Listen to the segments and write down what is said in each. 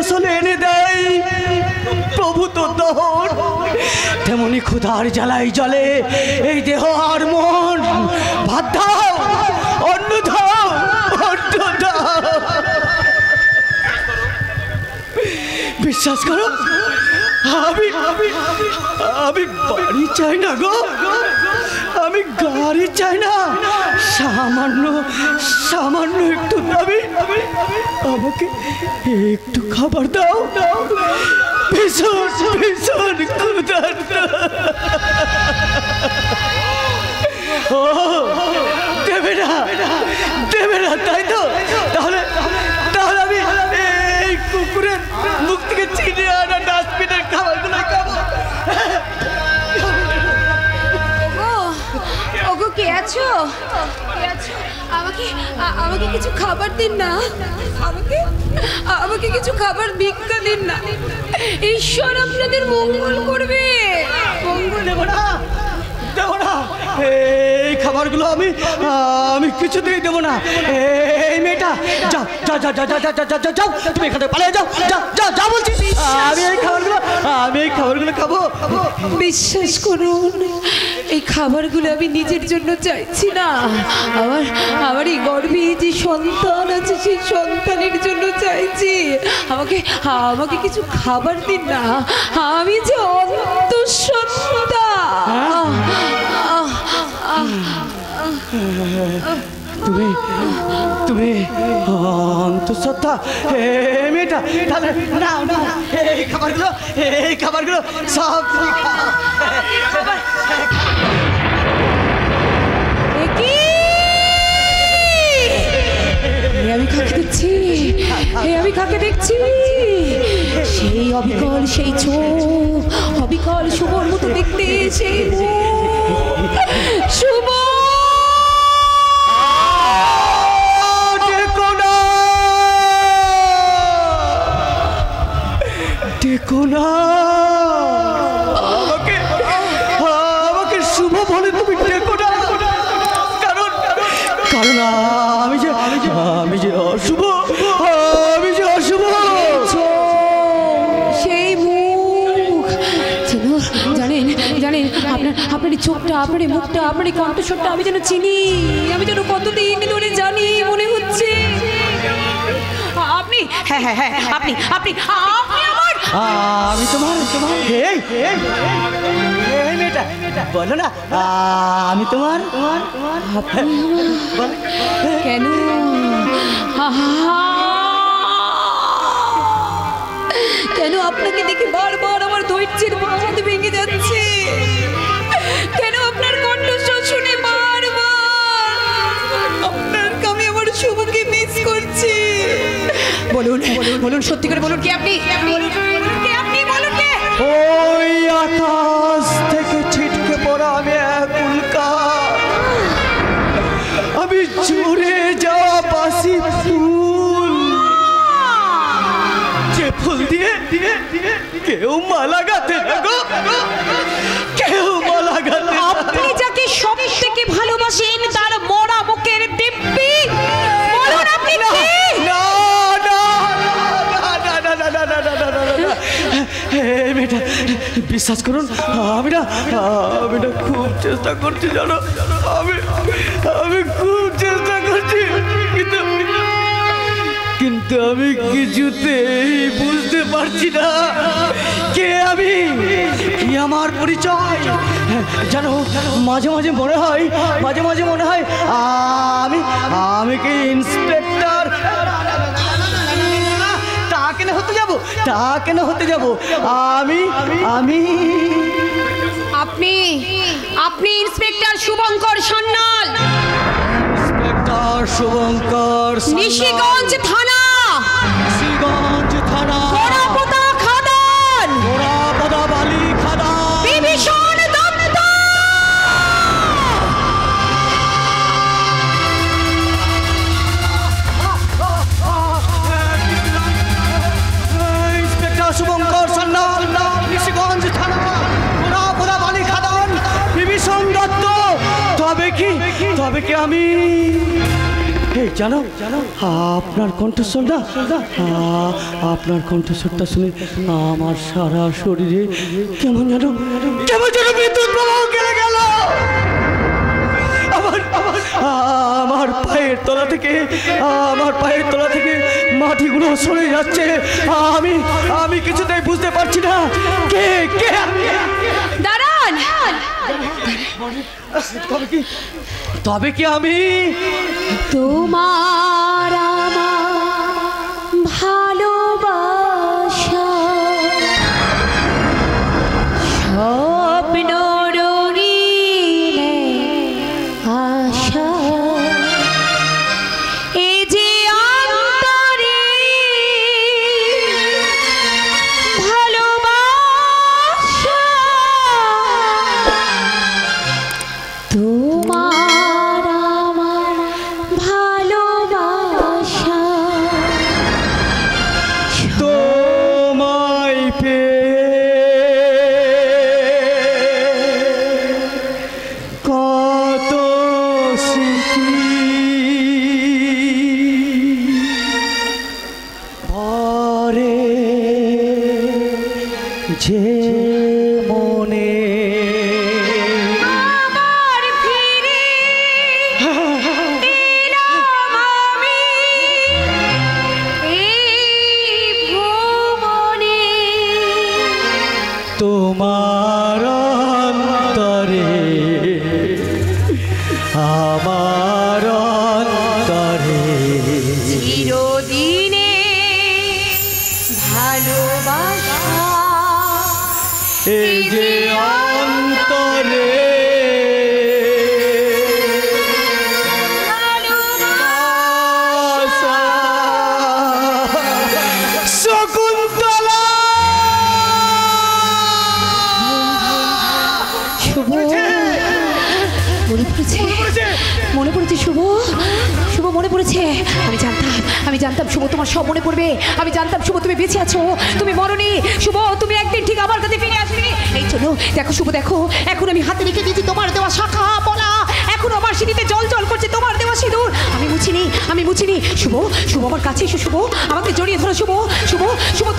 ফসল এনে দেয় প্রভু তো দহন, তেমনি ক্ষুধার জ্বালাই জলে এই দেহ আর মন। ভাত দাও, অন্ন দাও, অন্ন দাও। বিশ্বাস করো, আমি আমি বাড়ি চাই না গো, আমি গাড়ি চাই না, সামান্য সামান্য একটু দাবি, আমাকে একটু খাবার দাও। ভীষণ ভীষণ ক্ষুধার্ত। ও দেবে না, দেবে না, তাই তো? তাহলে তাহলে আমি এই কুকুরের মুখ থেকে চিনে আনা ডাস্টবিনের খাবারগুলো খাবো। ওগো, কে আছো? আমাকে আমাকে কিছু খাবার দিন না, আমাকে আমাকে কিছু খাবার ভিক্ষা দিন না। ঈশ্বর আপনাদের মঙ্গল করবে। মঙ্গল দেবো না, দেবো না, এই খাবারগুলো আমি আমি কিছুতেই দেবো না। এই মেয়েটা যাও যাও যাও যাও যাও যাও যাও যাও, তুমি এখানে পালিয়ে যাও, যাও যাও যাও বলছি। আমি এই খাবারগুলো খাবো। বিশ্বাস করুন, এই খাবারগুলো আমি নিজের জন্য চাইছি না, আমার আমার এই গর্ভে যে সন্তান আছে সেই সন্তানের জন্য চাইছি। আমাকে আমাকে কিছু খাবার দিন না, আমি যে অন্তঃসত্ত্বা। তুমি তুমি অন্তঃসত্ত্বা মেয়েটা, তাহলে না না, এই খাবারগুলো সব আমি কাকে দেখছি, আমি কাকে দেখছি? সেই অবিকল, সেই চোখ, অবিকল শুভর মতো দেখতে, সেই শুভ। দেখো না, আমাকে আমাকে শুভ বলে তুমি দেখো না, কারণ কারণ আমি যে অশুভ, আমি যে অশুভ। সেই মুখ জানেন জানেন, আপনার চোখটা, আপনার মুখটা, আপনার কণ্ঠস্বরটা আমি যেন চিনি, আমি যেন কতদিন ধরে জানি মনে হচ্ছে। আপনি, হ্যাঁ হ্যাঁ হ্যাঁ, আপনি আপনি আপনি আমার, আমি তোমার মেয়েটা, বলো না আমি তোমার। কেন কেন আপনাকে দেখে বারবার আমার ধৈর্যের বাঁধ ভেঙে যাচ্ছে? কেন আপনার কণ্ঠস্বর শুনে বারবার আপনাকে আমি আমার শুভকে মিস করছি? বলুন বলুন, সত্যি করে বলুন, কে আপনি? ওই আকাশ থেকে ছিটকে পড়া আমি এক উল্কা, আমি ঝরে যাওয়া বাসি ফুল, যে ফুল দিয়ে কেউ মালা গাঁথে না গো, কেউ মালা গাঁথে। আপনি যাকে সব থেকে ভালোবাসেন তার মরা মুখের দিব্যি, বলুন আপনি কে? মেয়েটা বিশ্বাস করুন, আমি না খুব চেষ্টা করছি, জানো, আমি খুব চেষ্টা করছি, কিন্তু আমি কিছুতেই বুঝতে পারছি না কে আমি, কি আমার পরিচয়। জানো, মাঝে মাঝে মনে হয় আমি কি ইন্সপেক্টর? তা কেন হতে যাব? আপনি ইন্সপেক্টর শুভঙ্কর সান্যাল, ইন্সপেক্টর শুভঙ্কর নিশিগঞ্জ থানা, গোড়াপোতা খাদান, গোড়াপোতা বালি খাদান, বিভীষণ দত্ত। ইন্সপেক্টর শুভঙ্কর সান্যাল, নিশিগঞ্জ থানা, গোড়াপোতা বালি খাদান, বিভীষণ দত্ত। তবে কি আমি এই জানো আপনার কণ্ঠস্বরটা আপনার কণ্ঠস্বরটা শুনে আমার সারা শরীরে কেমন যেন বিদ্যুৎ প্রবাহ গেলে গেল। আমার পায়ের তলা থেকে মাটিগুলো সরে যাচ্ছে। আমি কিছুতেই বুঝতে পারছি না কে কে দাঁড়ান। তবে কি আমি তোমার আমার ভালোবাসা স্বপ্ন রঙিনে আশা এই যে অন্তরে ভালোবাসা তোমার আমার ভালোবাসা তোমায় কত পরে যে মনে আমার ফিরে এলাম আমি এই ভুবনে তোমার অন্তরে আমার অন্তরে চিরদিনে ভালোবাসা এই যে অন্তরে আশা। শকুন্তলা শুভ মনে পড়েছে শুভ মনে পড়েছে। আমি জানতাম শুভ তোমার সব মনে পড়বে। আমি জানতাম শুভ তুমি বেঁচে আছো, তুমি মরনি। শুভ তুমি একদিন ঠিক আমার কাছে ফিরে আসবে। এই চলো দেখো শুভ, দেখো এখন আমি হাতে রেখে দিয়েছি তোমার দেওয়া শাখা পলা, এখন আমার সিঁড়িতে জল জল করছে তোমার দেওয়া সিঁদুর। আমি মুছিনি। শুভ আমার কাছে এসো শুভ, আমাকে জড়িয়ে ধরো শুভ।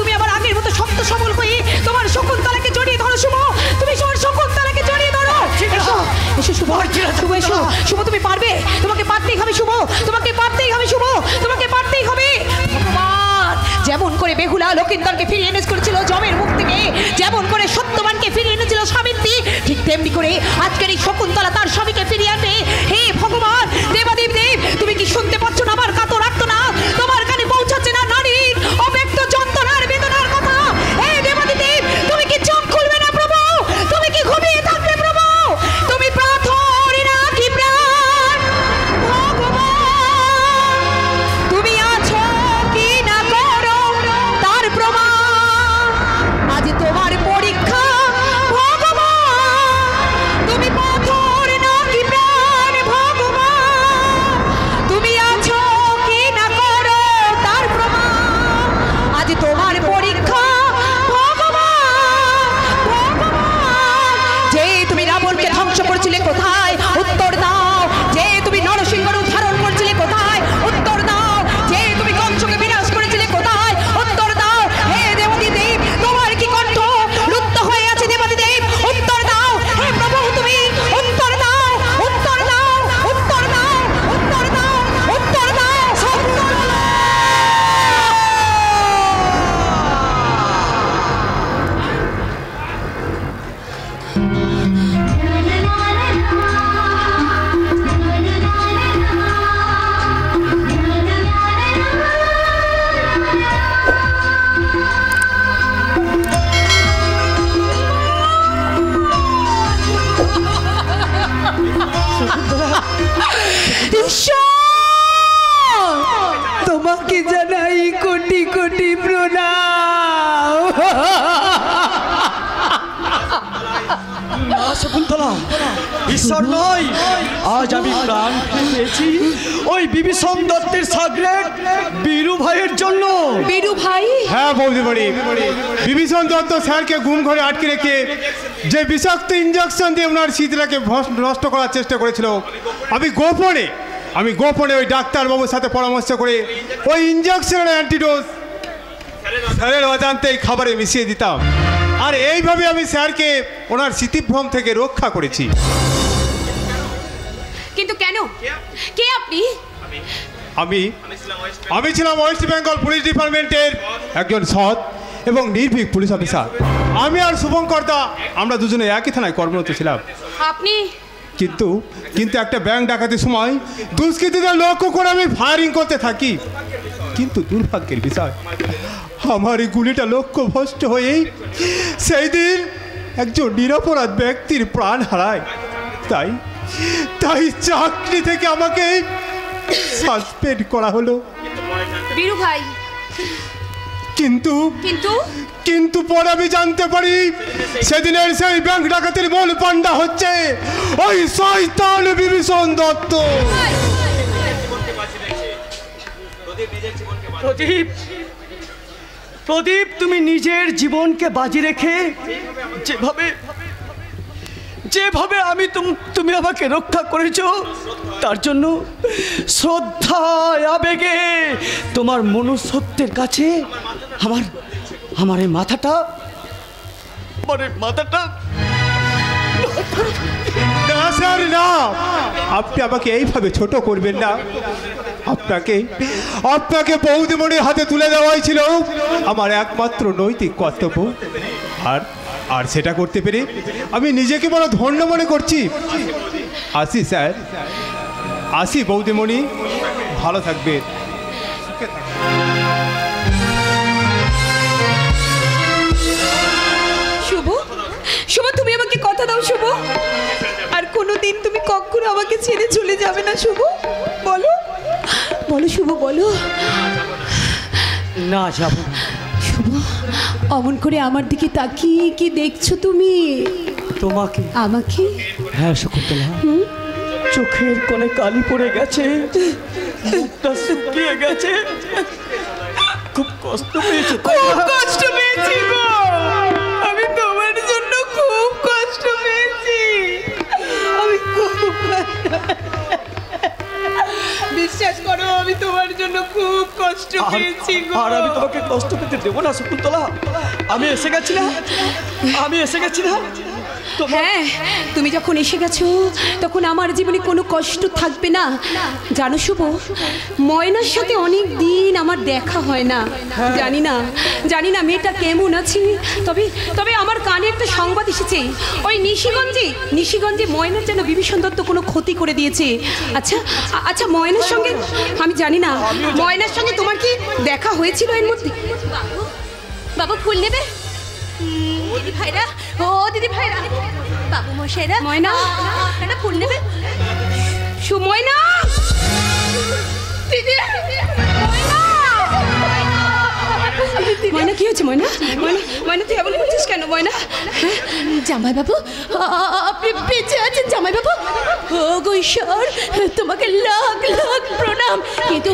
তুমি আমার আগের মতো শক্ত সবল হয়ে তোমার শকুন্তলাকে জড়িয়ে ধরো শুভ। তুমি তোমার শকুন্তলাকে জড়িয়ে ধরো। এসো শুভ, এসো শুভ, তুমি পারবে। তোমাকে পারতেই হবে শুভ, তোমাকে পারতেই হবে শুভ, তোমাকে পারতেই হবে। ভগবান যেমন করে বেহুলা লকিন্দরকে ফিরিয়ে এনে করেছিল জমের মুখ থেকে, যেমন করে সত্যবানকে ফিরিয়ে এনেছিল সাবিত্রী, ঠিক তেমনি করে আজকের এই শকুন্তলা তার স্বামীকে ফিরিয়ে আনবে। হে ভগবান, দেবাদেব দেব, তুমি কি শুনতে পাচ্ছ না আমার কাতর আর্তনা? তোমার কানে পৌঁছাচ্ছে না নারীর অব্যক্ত যন্ত্রণার বেদনার কথা? হে দেবাদেব দেব, তুমি কি চোখ খুলবে না প্রভু? তুমি কি ঘুমিয়ে থাকবে প্রভু? তুমি প্রার্থনা নাকি প্রাণ? ভগবান তুমি আছো কি না করো তার প্রমাণ আজ তোমার পরীক্ষা। ভগবান তুমি পাথর নাকি প্রাণ? ভগবান তুমি আছো কি না করো তার প্রমাণ আজ তোমার পরীক্ষা। যে তুমি রাবণকে ধ্বংস করেছিলে কোথায়? উত্তর দাও। যে তুমি নরসিংহ রূপ ধারণ করেছিলে কোথায়? উত্তর দাও। যে তুমি কংসকে বিনাশ করেছিলে কোথায়? উত্তর দাও। হে দেবাদি দেব, তোমার কি কণ্ঠ লুপ্ত হয়ে আছে? দেবাদি দেব উত্তর দাও। হে প্রভু তুমি উত্তর দাও, উত্তর দাও, উত্তর দাও, উত্তর দাও, উত্তর দাও। ঈশ্বর তোমাকে জানাই কোটি কোটি প্রণাম। না শকুন্তলা, ঈশ্বর নয়, আজ আমি প্রাণ পেয়েছি ওই বিভীষণ দত্তের সাগরেট বীরু ভাইয়ের জন্য। বীরু ভাই? হ্যাঁ বৌদিমণি, বিভীষণ দত্ত স্যারকে গুম ঘরে আটকে রেখে যে বিষাক্ত ইঞ্জেকশন দিয়ে ওনার শীতলাকে নষ্ট করার চেষ্টা করেছিল, আমি গোপনে আমি গোপনে ওই ডাক্তারবাবুর সাথে পরামর্শ করে ওই ইঞ্জেকশনের অ্যান্টিডোজ স্যারের অজান্তেই খাবারে মিশিয়ে দিতাম। আর এইভাবে আমি স্যারকে ওনার স্মৃতিভ্রম থেকে রক্ষা করেছি। কিন্তু কেন? কে আপনি? আমি ছিলাম ওয়েস্ট বেঙ্গল পুলিশ ডিপার্টমেন্টের একজন সৎ এবং নির্ভীক পুলিশ অফিসার। আমি আর শুভঙ্কর দা আমরা দুজনে একই থানায় কর্মরত ছিলাম। আপনি কিন্তু একটা ব্যাংক ডাকাতির সময় দুষ্কৃতীদের লক্ষ্য করে আমি ফায়ারিং করতে থাকি। কিন্তু দুর্ভাগ্যের বিষয়, আমার এই গুলিটা লক্ষ্যভ্রষ্ট হয়েই সেই দিন একজন নিরপরাধ ব্যক্তির প্রাণ হারায়। তাই চাকরি থেকে আমাকে সাসপেন্ড করা হলো। বীরু ভাই, কিন্তু পরে আমি জানতে পারি সেদিনের সেই ব্যাংক ডাকাতির মূল পান্ডা হচ্ছে ওই শয়তান বিভীষণ দত্ত। প্রদীপ, তুমি নিজের জীবনকে বাজি রেখে যেভাবে তুমি আমাকে রক্ষা করেছো, তার জন্য শ্রদ্ধায় আবেগে তোমার মনুষ্যত্বের কাছে আমার এই মাথাটা না স্যার, না, আপনি আমাকে এইভাবে ছোট করবেন না। আপনাকে বৌদিমণির হাতে তুলে দেওয়াই ছিল আমার একমাত্র নৈতিক কর্তব্য। আর সেটা করতে পেরে আমি নিজেকে বড় ধন্য মনে করছি। আসি স্যার, আসি বৌদিমণি, ভালো থাকবেন। শুভ, তুমি আমাকে কথা দাও শুভ, আর কোনোদিন তুমি কখনো আমাকে ছেড়ে চলে যাবে না শুভ। বলো শুভ, বলো। না, যাব না। শুভ, অমন করে আমার দিকে তাকিয়ে কি দেখছো তুমি? তোমাকে? আমাকে? হ্যাঁ শকুন্তলা, চোখের কোণে কালি পড়ে গেছে, মুখটা শুকিয়ে গেছে, খুব কষ্ট পেয়েছি। গো, আমি তোমার জন্য খুব কষ্ট পেয়েছি। বিশ্বাস করো, আমি তোমার জন্য খুব কষ্ট পেয়েছি গো। আর আমি তোমাকে কষ্ট পেতে দেবো না শকুন্তলা। আমি এসে গেছি না। হ্যাঁ, তুমি যখন এসে গেছো তখন আমার জীবনে কোনো কষ্ট থাকবে না। জানো শুভ, ময়নার সাথে অনেক দিন আমার দেখা হয় না। জানি না মেয়েটা কেমন আছে। তবে আমার কানে একটা সংবাদ এসেছে, ওই নিশিগঞ্জে ময়নার যেন বিভীষণ দত্ত কোনো ক্ষতি করে দিয়েছে। আচ্ছা ময়নার সঙ্গে, আমি জানি না ময়নার সঙ্গে তোমার কি দেখা হয়েছিল এর মধ্যে? বাবু ফুল নেবে? দিদি ভাইরা, বাবু মশাইরা, ময়না ফুল নেবে? ময়না, দিদি, ময়না কি হয়েছে? ময়না তুই এমন করছিস কেন? ময়না, জামাই বাবু, আপনি বেঁচে আছেন জামাই বাবু? ও গো ঈশ্বর, তোমাকে লাখ লাখ প্রণাম। কিন্তু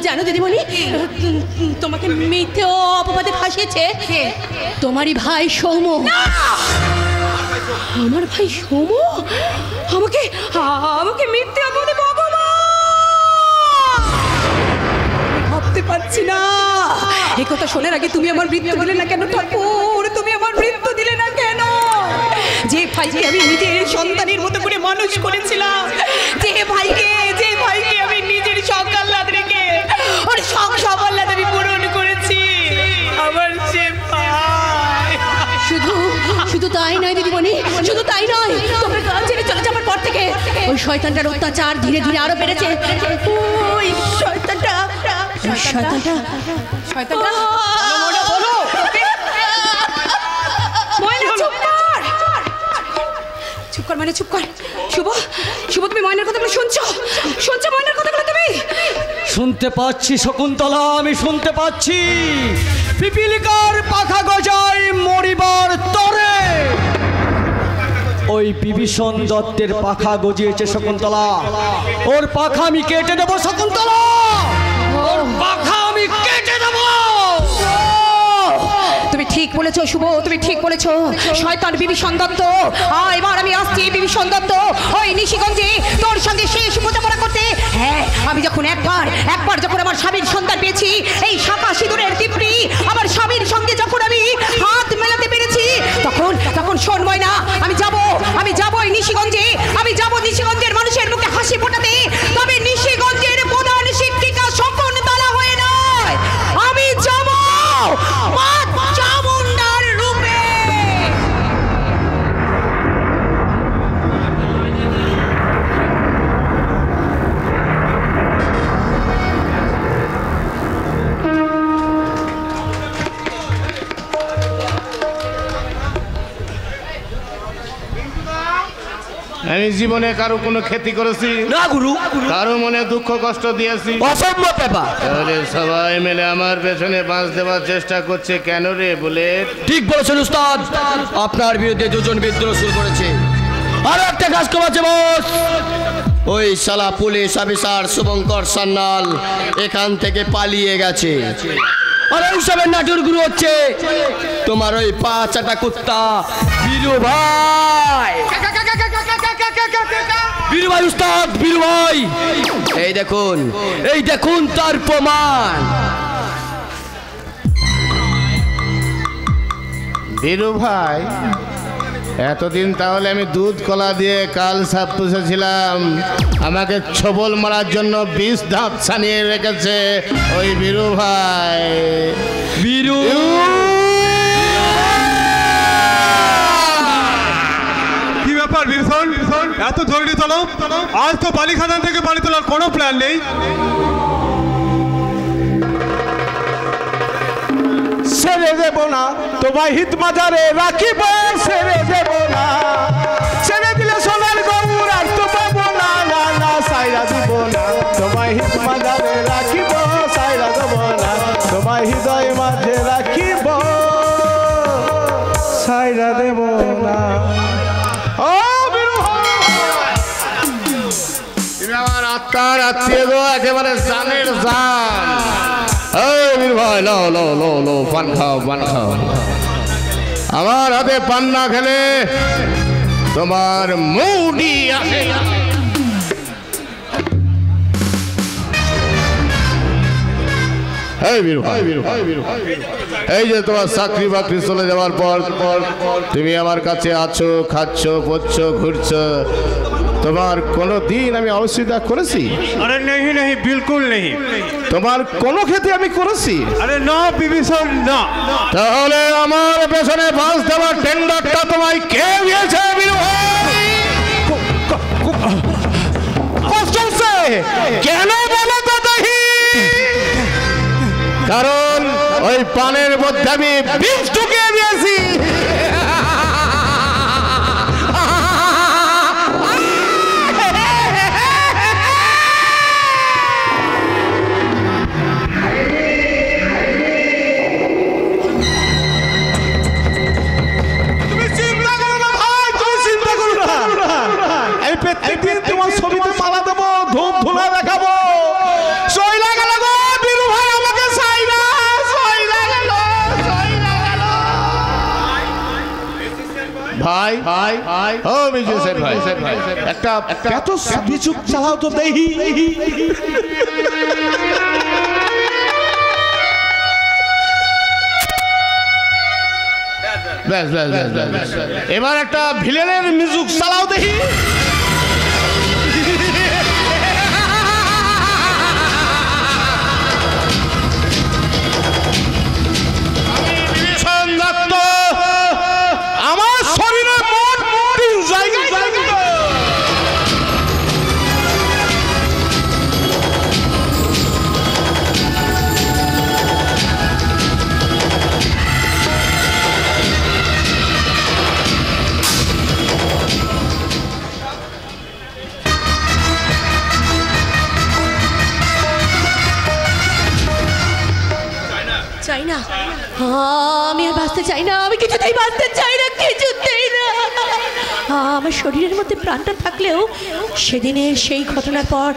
জানো দিদিমণি, তোমাকে মিথ্যে অপবাদে ফাঁসিয়েছে তোমারই ভাই সৌম। আমার ভাই সৌম আমাকে মিথ্যে অপবাদে, ভাবতে পারছি না। এই কথা শোনার আগে তুমি আমার মৃত্যু দিলে না কেন ঠাকুর? তুমি আমার মৃত্যু দিলে না কেন? যে ভাইকে আমি নিজের সন্তানের মতো করে মানুষ করেছিলাম, যে ভাইকে আমি নিজের সকাল্লাদ রেখে ওর সকাল্লাদ আমি পূরণ করেছি, আমার সে ভাই। শুধু তাই নয় দিদিমণি, শুধু তাই নয়, তোমার গান ছেড়ে চলে যাবার পর থেকে ওই শয়তানটার অত্যাচার ধীরে ধীরে আরো বেড়েছে। ওই শয়তানটা বলো। চুপ কর মানে চুপ কর। শুভ, তুমি ময়নার কথাগুলো শুনছো? ময়নার কথাগুলো তুমি? শুনতে পাচ্ছি শকুন্তলা, আমি শুনতে পাচ্ছি। পিপিলিকার পাখা গজায় মরিবার তরে ওই বিভীষণ দত্তের পাখা গজিয়েছে শকুন্তলা। ওর পাখা আমি কেটে দেবো শকুন্তলা, ওর পাখা আমি কেটে দেবো। তুমি ঠিক বলেছো শুভ, তুমি ঠিক বলেছো। শয়তান বিভীষণ দত্ত, এবার আমি আসছি বিভীষণ দত্ত ওই নিশিগঞ্জে তোর সঙ্গে শেষ বোঝাপড়া করতে। হ্যাঁ, আমি যখন একবার যখন আমার স্বামীর সন্তান পেয়েছি, এই শাঁখা সিঁদুরের দীপ্তি আমার স্বামীর সঙ্গে যখন আমি হাত মেলাতে পেরেছি, তখন শোনবই না, আমি যাব এই নিশিগঞ্জে, আমি যাব নিশিগঞ্জের মানুষের মুখে হাসি ফোটাতে। তবে নিশিগঞ্জের প্রধান শিক্ষিকা শকুন্তলা হয়ে নয়, আমি যাব মা চামুণ্ডার রূপে। আমি জীবনে কারো কোনো ক্ষতি করেছি না গুরু, কারো মনে দুঃখ কষ্ট দিয়েছি? অসম্ভব ব্যাপার। তাহলে সবাই মিলে আমার পেছনে বাঁশ দেওয়ার চেষ্টা করছে কেন রে বুলেট? ঠিক বলেছেন উস্তাদ, আপনার বিরুদ্ধে দুজন বিদ্রোহ শুরু করেছে। আর একটা কাজ করেছে বস, ওই শালা পুলিশ অফিসার শুভঙ্কর সান্যাল এখান থেকে পালিয়ে গেছে। আর এইসবের নাটুর গুরু হচ্ছে তোমার ওই পা চাটা কুত্তা বীরু ভাই। বীরু ভাই উস্তাদ, বীরু ভাই, এই দেখুন তার প্রমাণ। বীরু ভাই, এতদিন তাহলে আমি দুধ কলা দিয়ে কাল সাপ পুষেছিলাম, আমাকে ছবল মারার জন্য 20 ধাপ ছানিয়ে রেখেছে ওই বীরু ভাই। বীরু কি ব্যাপার বিভীষণ, এত ধৈর্য চলো? আজ তো বালি খাদান থেকে পানি তোলার কোনো প্ল্যান নেই। ছেড়ে দেব না তোমায় হিত মাজারে রাখিব, ছেড়ে দেব না, ছেড়ে দিলে সোনার গৌর আর তো পাবো না, না না সাইরা দিব না, তোমায় হিত মাজারে রাখিব, সাইরা দেব না, তোমায় হৃদয় মাঝে রাখিব, সাইরা দেব না। ও বীরু তুমি আমার আত্মার আত্মীয় গো, একেবারে জানের জান। এই বীর ভাই, লো লো লো লো, পান খাও, পান খাও। আমার হাতে পান না খেলে তোমার মুডি আসে। এই বীর ভাই, এই যে তোমার চাকরি বাকরি চলে যাওয়ার পর তুমি আমার কাছে আছো, খাচ্ছ, পড়ছো, ঘুরছো, তোমার কোনো দিন আমি অস্বীকার করেছি? আরে নেই নেই, বিলকুল নেই। তোমার কোনো ক্ষেত্রে আমি করেছি? আরে না বিভীষণ, না। তাহলে আমার পেছনে বাস দেওয়ার টেন্ডারটা তোমায় কে দিয়েছে বীরু ভাই? চলছে কেন বলো তো দেখি? কারণ ওই পানের মধ্যে আমি বিষ ঢুকিয়ে দিয়েছি। তোমার ছবিতে মালা দেবো, ধূপ ধুলা দেখাবো, সইলা গেল গো বীরু ভাই, আমাকে সইলা গেল। ভাই ভাই ভাই, ও মিউজিশিয়ান ভাই, একটা এত বিচুক চালাও তো দেখি। এবার একটা ভিলেনের মিউজিক চালাও দেখি। আমার শরীরে মোট 3 জায়গায় চাই না, আমি আর বাঁচতে চাই না, আমি কিছুতেই বাঁচতে চাই না, কিছুতেই না। আমার শরীরের মধ্যে প্রাণটা থাকলেও সেদিনের সেই ঘটনার পর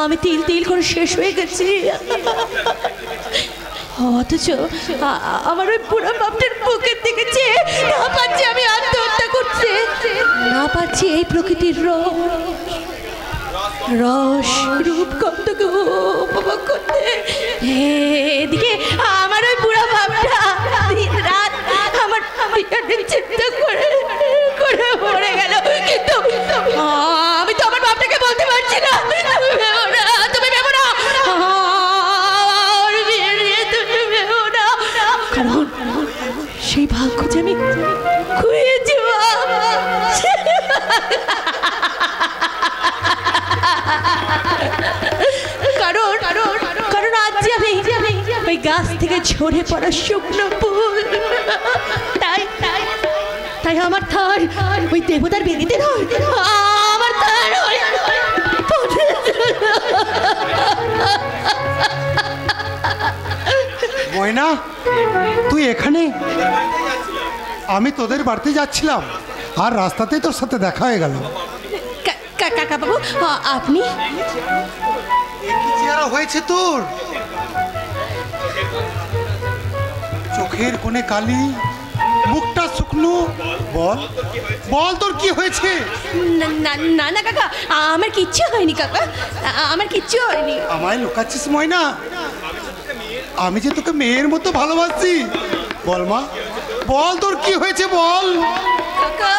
আমি তিল তিল করে শেষ হয়ে গেছি। অথচ আমার ওই পুরো বাপটার বুকের দিকে চেয়ে না পাচ্ছি আমি আত্মহত্যা করতে, না পাচ্ছি এই প্রকৃতির রোগ। রস রূপ গন্ধকে উপভোগ করতে এদিকে আমার ওই বুড়া ভাবটা দিন রাত আমার চিন্তা করে করে পড়ে গেল, কিন্তু আমি তো আমার বাপটাকে বলতে পারছি না তুমি ভেবো না, তুমি ভেবো না, কারণ সেই ভাগ্য যে আমি খুঁজেছি। কারণ কারণ আজ আমি ওই গাছ থেকে ঝরে পড়া শুকনো ফুল, তাই তাই তাই আমার থার ওই দেবতার বেদিতে নয়, আমার থার ময়না, তুই এখানে? আমি তোদের বাড়িতে যাচ্ছিলাম আর রাস্তাতেই তোর সাথে দেখা হয়ে গেল। কাকা বাবু আপনি? কি চেহারা হয়েছে তোর? চোখের কোণে কালি, মুখটা শুকনো। বল বল তোর কি হয়েছে? না না কাকা, আমার কিচ্ছু হয়নি কাকা, আমার কিচ্ছু হয়নি। আমায় লুকাচ্ছিস ময়না? আমি যে তোকে মেয়ের মতো ভালোবাসি। বল মা, বল তোর কি হয়েছে বল। কাকা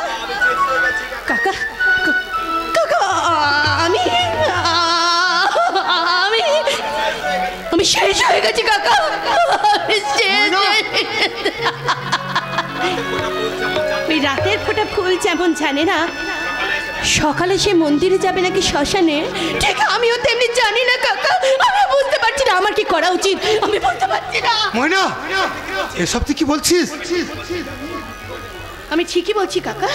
কাকা কাকা আমি আমি আমি শেষ হয়ে গেছি কাকা, ওই রাতের ফোঁটা ফুল যেমন জানে না সকালে সে মন্দিরে যাবে নাকি শ্মশানে, ঠিক আমিও তেমনি জানি না কাকা। আমি বুঝতে পারছি না আমার কি করা উচিত, আমি বুঝতে পারছি না। ময়না, এসব তুই কি বলছিস? আমি ঠিকই বলছি কাকা,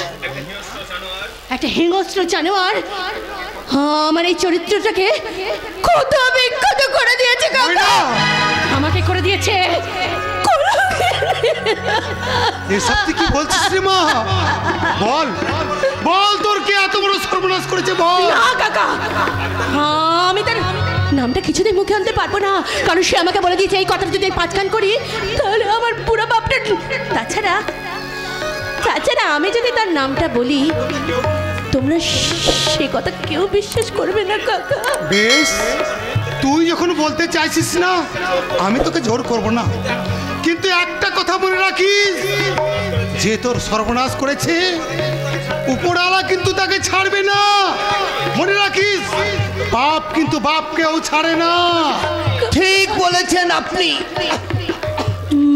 একটা হিংস্র জানোয়ার আমার এই চরিত্রটাকে কত বিখ্যাত করে দিয়েছে কাকা, আমাকে করে দিয়েছে। এসব তুই কি বলছিস রে মা? বল বল তোর কে এত বড় সর্বনাশ করেছে বল। না কাকা, আমি তার নামটা কিছুতেই মুখে আনতে পারবো না, কারণ সে আমাকে বলে দিয়েছে এই কথাটা যদি পাঁচকান করি তাহলে আমার পুরো বাপটা। তাছাড়া তাছাড়া আমি যদি তার নামটা বলি তোমরা সে কথা কেউ বিশ্বাস করবে না কাকা। বেশ, তুই যখন বলতে চাইছিস না আমি তোকে জোর করব না, কিন্তু একটা কথা মনে রাখিস, যে তোর সর্বনাশ করেছে উপরওয়ালা কিন্তু তাকে ছাড়বে না। মনে রাখিস, বাপ কিন্তু বাপকেও ছাড়ে না। ঠিক বলেছেন আপনি।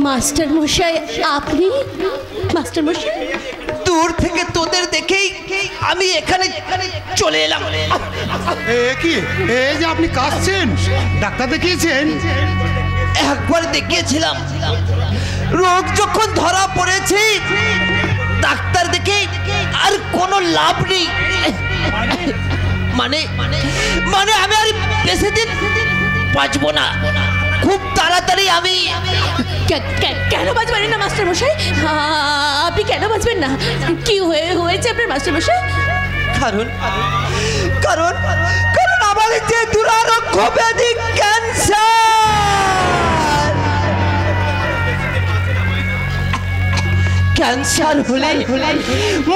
মাস্টার মশাই আপনি? মাস্টার মশাই দূর থেকে তোদের দেখেই আমি এখানে চলে এলাম। কি এই যে আপনি কাশছেন, ডাক্তার দেখিয়েছেন? একবার দেখিয়েছিলাম, রোগ যখন ধরা পড়েছে ডাক্তার দেখে আর কোনো লাভ নেই। মানে মানে আমি আর বেশি দিন বাঁচবো না, খুব তাড়াতাড়ি আমি। কেন বাঁচবেন না মাস্টার মশাই? আপনি কেন বাঁচবেন না? কি হয়েছে আপনার মাস্টার মশাই? কারণ কারণ কারণ আমার যে দুরারোগ্য ব্যাধি ক্যান্সার। ক্যান্সার হলে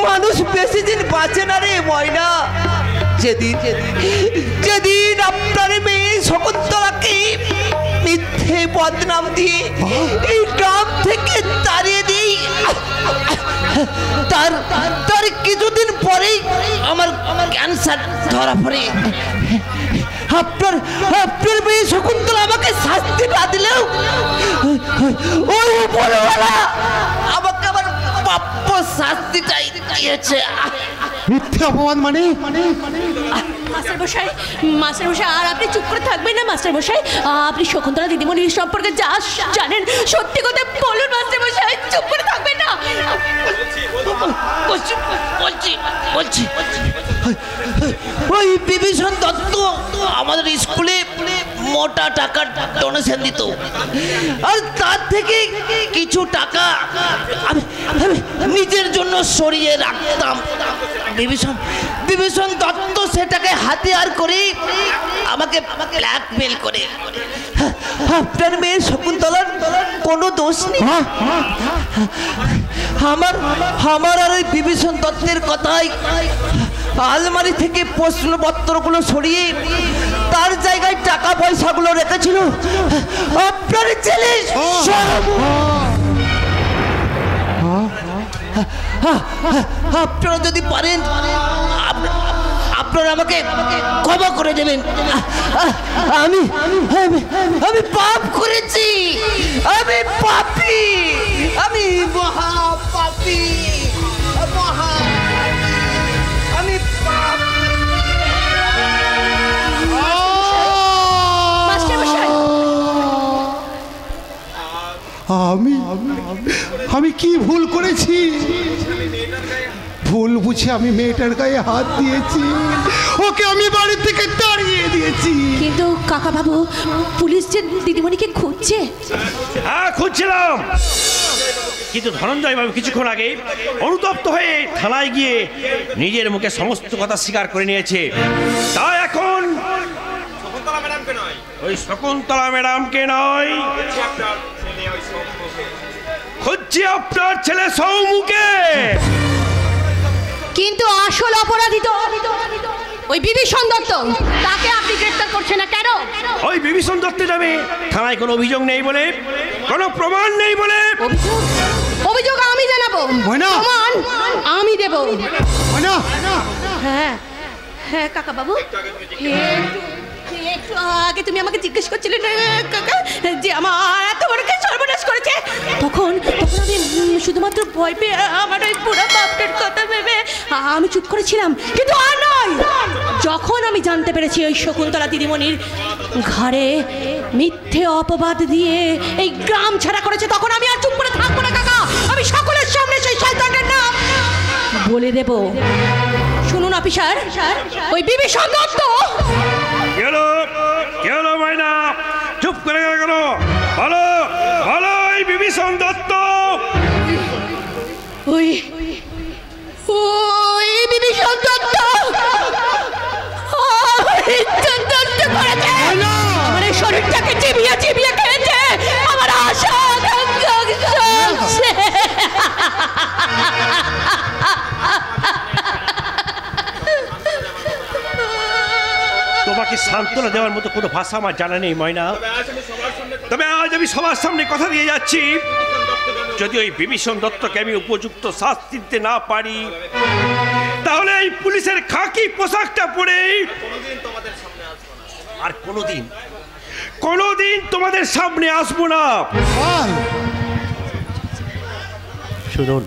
মানুষ বেশি দিন বাঁচে না রে ময়না। যেদিন যেদিন আপনার মেয়ে শকুন্তলাকে মিথ্যে বদনাম দিয়ে এই গ্রাম থেকে তাড়িয়ে দিই, তার কিছুদিন পরেই আমার ক্যান্সার ধরা পড়ে। আপনার মেয়ে শকুন্তলা আমাকে শাস্তি না দিলেও ওই উপরওয়ালা আমাকে আমার প্রাপ্য শাস্তিটাই দিয়েছে। মিথ্যে অপমান মানে? মাস্টার মশাই আর আপনি চুপ করে থাকবেন না মাস্টার মশাই? আপনি শকুন্তলা দিদিমণির সম্পর্কে যা জানেন সত্যি কথা বলুন মাস্টার মশাই, চুপ করে থাকবেন না। বলছি ওই বিভীষণ দত্ত আমাদের স্কুলে মোটা টাকার ডোনেশন দিত, আর তার থেকে কিছু টাকা আমি নিজের জন্য সরিয়ে রাখতাম। বিভীষণ দত্ত সেটাকে হাতিয়ার করে আমাকে ব্ল্যাকমেল করে। আপনার মেয়ে শকুন্তলার কোনো দোষ নেই। আমার আর ওই বিভীষণ দত্তের কথাই আলমারি থেকে প্রশ্নপত্রগুলো সরিয়ে তার জায়গায় টাকা পয়সাগুলো রেখেছিল আপনার ছেলে সৌমু। আপনারা যদি পারেন আপনারা আমাকে ক্ষমা করে দেবেন। আমি আমি আমি পাপ করেছি, আমি পাপী, আমি মহা পাপী, মহা আমি আমি কি ভুল করেছি? ভুল বুঝে আমি মেয়েটার গায়ে হাত দিয়েছি, ওকে আমি বাড়ি থেকে তাড়িয়ে দিয়েছি। কিন্তু কাকা বাবু, পুলিশ যে দিদিমণিকে খুঁজছে। হ্যাঁ খুঁজছিলাম, কিন্তু ধনঞ্জয় বাবু কিছুক্ষণ আগে অনুতপ্ত হয়ে থানায় গিয়ে নিজের মুখে সমস্ত কথা স্বীকার করে নিয়েছে। তাই এখন ওই শকুন্তলা ম্যাডামকে নয়, খুঁজছি আপনার ছেলে সৌমুকে। কিন্তু আসল অপরাধী তো ওই বিভীষণ দত্ত, তাকে আপনি গ্রেফতার করছেন না কেন? ওই বিভীষণ দত্তের নামে থানায় কোনো অভিযোগ নেই বলে, কোনো প্রমাণ নেই বলে। অভিযোগ আমি জানাবো, প্রমাণ আমি দেব। হ্যাঁ হ্যাঁ কাকা বাবু, একটু আগে তুমি আমাকে জিজ্ঞেস করছিলে না কাকা যে আমার এত বড় কে সর্বনাশ করেছে, তখন আমি শুধুমাত্র ভয় পেয়ে আমার ওই পুরো বাপটার কথা ভেবে আমি চুপ করেছিলাম। কিন্তু আর নয়, যখন আমি জানতে পেরেছি ওই শকুন্তলা দিদিমণির ঘরে মিথ্যে অপবাদ দিয়ে এই গ্রাম ছাড়া করেছে, তখন আমি আর চুপ করে থাকবো না কাকা। আমি সকলের সামনে সেই শয়তানের নাম বলে দেব। শুনুন অফিসার, ওই বিভীষণ দত্ত। কেন মাইনা চুপ করে গেল? ভালো ভালো, এই বিভীষণ দত্ত ওই ওই বিভীষণ দত্ত আমার এই শরীরটাকে চিবিয়ে চিবিয়ে খেয়েছে, আমার আশা তোমাকে সান্ত্বনা দেওয়ার মতো কোনো ভাষা আমার জানা নেই ময়না। তবে আজ আমি সবার সামনে কথা দিয়ে যাচ্ছি, যদি ওই বিভীষণ দত্তকে আমি উপযুক্ত শাস্তি দিতে না পারি, তাহলে এই পুলিশের খাকি পোশাকটা পরে আর কোনোদিন তোমাদের সামনে আসবো না। শুনুন,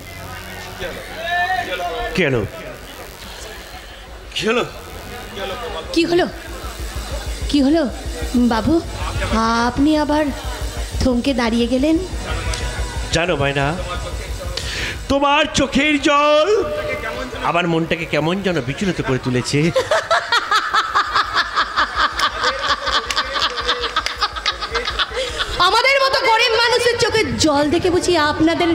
কেন কি হলো কি হলো বাবু, আপনি আবার থমকে দাঁড়িয়ে গেলেন? জানো ময়না, তোমার চোখের জল আমার মনটাকে কেমন যেন বিচলিত করে তুলেছে। আমাদের মতো গরিব মানুষের চোখে জল দেখে বুঝি আপনাদের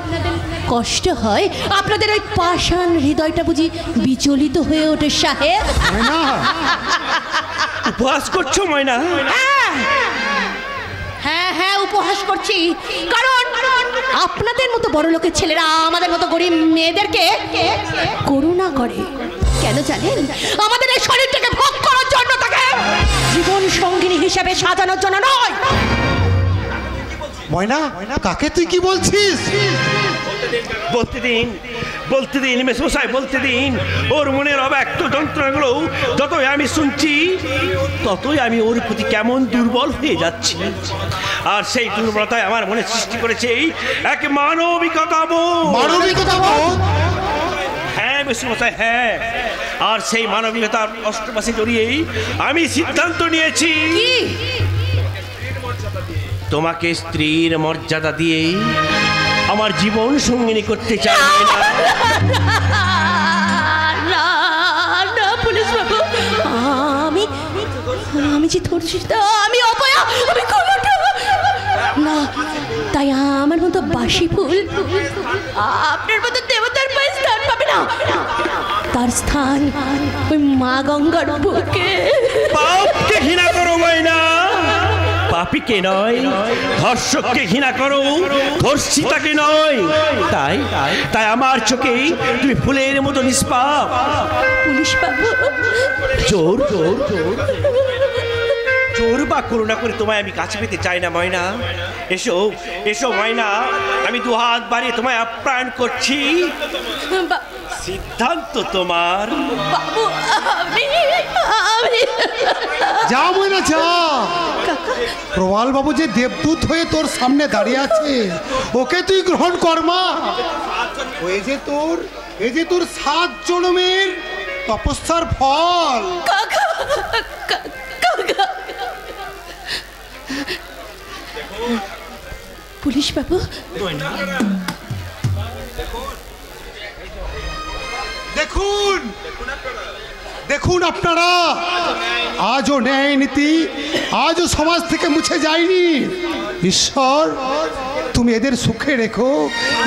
কষ্ট হয়? আপনাদের ওই পাষাণ হৃদয়টা বুঝি বিচলিত হয়ে ওঠে সাহেব? উপহাস করছো ময়না? হ্যাঁ হ্যাঁ উপহাস করছি, কারণ আপনাদের মতো বড় লোকের ছেলেরা আমাদের মতো গরিব মেয়েদেরকে করুণা করে। কেন জানেন? আমাদের এই শরীরটাকে ভোগ করার জন্য, তাকে জীবন সঙ্গিনী হিসেবে সাজানোর জন্য নয়। ময়না, কাকে তুই কি বলছিস? বলতে দিন মেসমশাই, বলতে দিন। ওর মনের অব্যক্ত যন্ত্রণাগুলো যতই আমি শুনছি, ততই আমি ওর প্রতি কেমন দুর্বল হয়ে যাচ্ছি। আর সেই দুর্বলতায় আমার মনে সৃষ্টি করেছে এক মানবিকতা বোধ। হ্যাঁ মেসমশাই, হ্যাঁ। আর সেই মানবিকতার অষ্টপাশে জড়িয়েই আমি সিদ্ধান্ত নিয়েছি, তোমাকে স্ত্রীর মর্যাদা দিয়ে আমার জীবন সঙ্গিনী করতে চাই না। পুলিশ বাবু, আমি যে ধর্ষিত, আমি অপয়া, আমি না। তাই আমার মতো বাসি ফুল আপনার মতো দেবতার পায়ে স্থান পাবে না। তার স্থান ওই মা গঙ্গার বুকে। পাপকে ঘৃণা করো ময়না, পাপীকে নয়, ধর্ষককে ঘৃণা করো, ধর্ষিতাকে নয়। তাই তাই আমার চোখে তুমি ফুলের মতো নিষ্পাপ। পুলিশ বাবু, চোর চোর চোর চোর বা করুণা করে তোমায় আমি কাছে পেতে চাই না ময়না। এসো এসো ময়না, আমি দুহাত বাড়িয়ে তোমায় আপ্যায়ন করছি। সিদ্ধান্ত তোমার। বাবু আমি যা ময়না যা। প্রবাল বাবু যে দেবদূত হয়ে তোর সামনে দাঁড়িয়ে আছে, ওকে তুই গ্রহণ কর মা। এই যে তোর 7 জন্মের তপস্যার ফল। পুলিশ বাবু, দেখুন দেখুন আপনারা, আজও ন্যায় নীতি আজও সমাজ থেকে মুছে যায়নি। ঈশ্বর, তুমি এদের সুখে রেখো,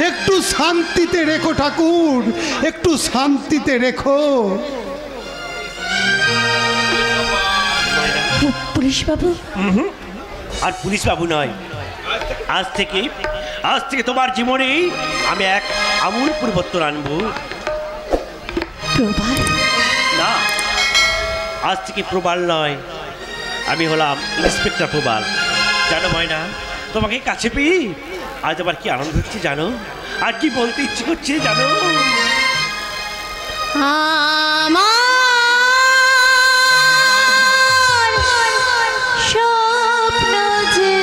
একটু শান্তিতে রেখো ঠাকুর, একটু শান্তিতে রেখো। পুলিশ বাবু। আর পুলিশ বাবু নয়, আজ থেকে তোমার জীবনে আমি এক আমূল পরিবর্তন আনবো। প্রবাল না, আজ থেকে প্রবাল নয়, আমি হলাম ইন্সপেক্টর প্রবাল। জানো ময়না, তোমাকে কাছে পেয়ে আজ আবার কি আনন্দ হচ্ছে জানো, আর কি বলতে ইচ্ছে করছে জানো। স্বপ্ন যে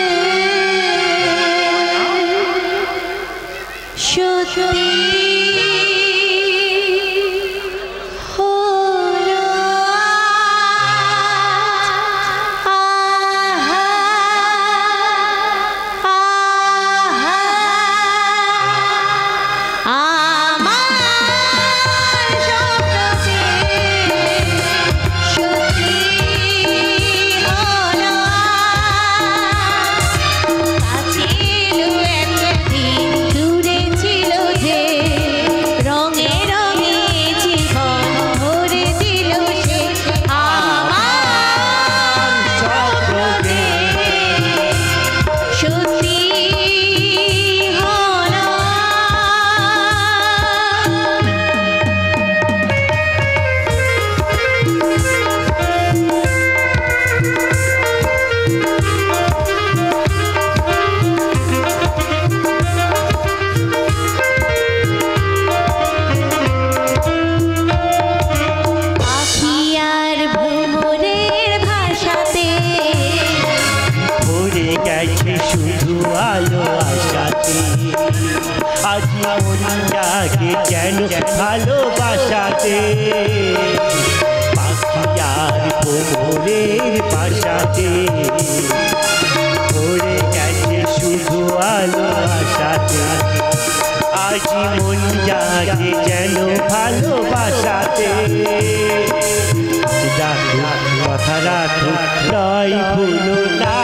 সত্যি ভালোবাসাতে পাখিয়ার কোমরের পাশাতে পড়ে গেছে শুধু আলো আশাতে, আজ মন জাগে যেন ভালোবাসাতে। কথা রাখো নয় ভুলো না।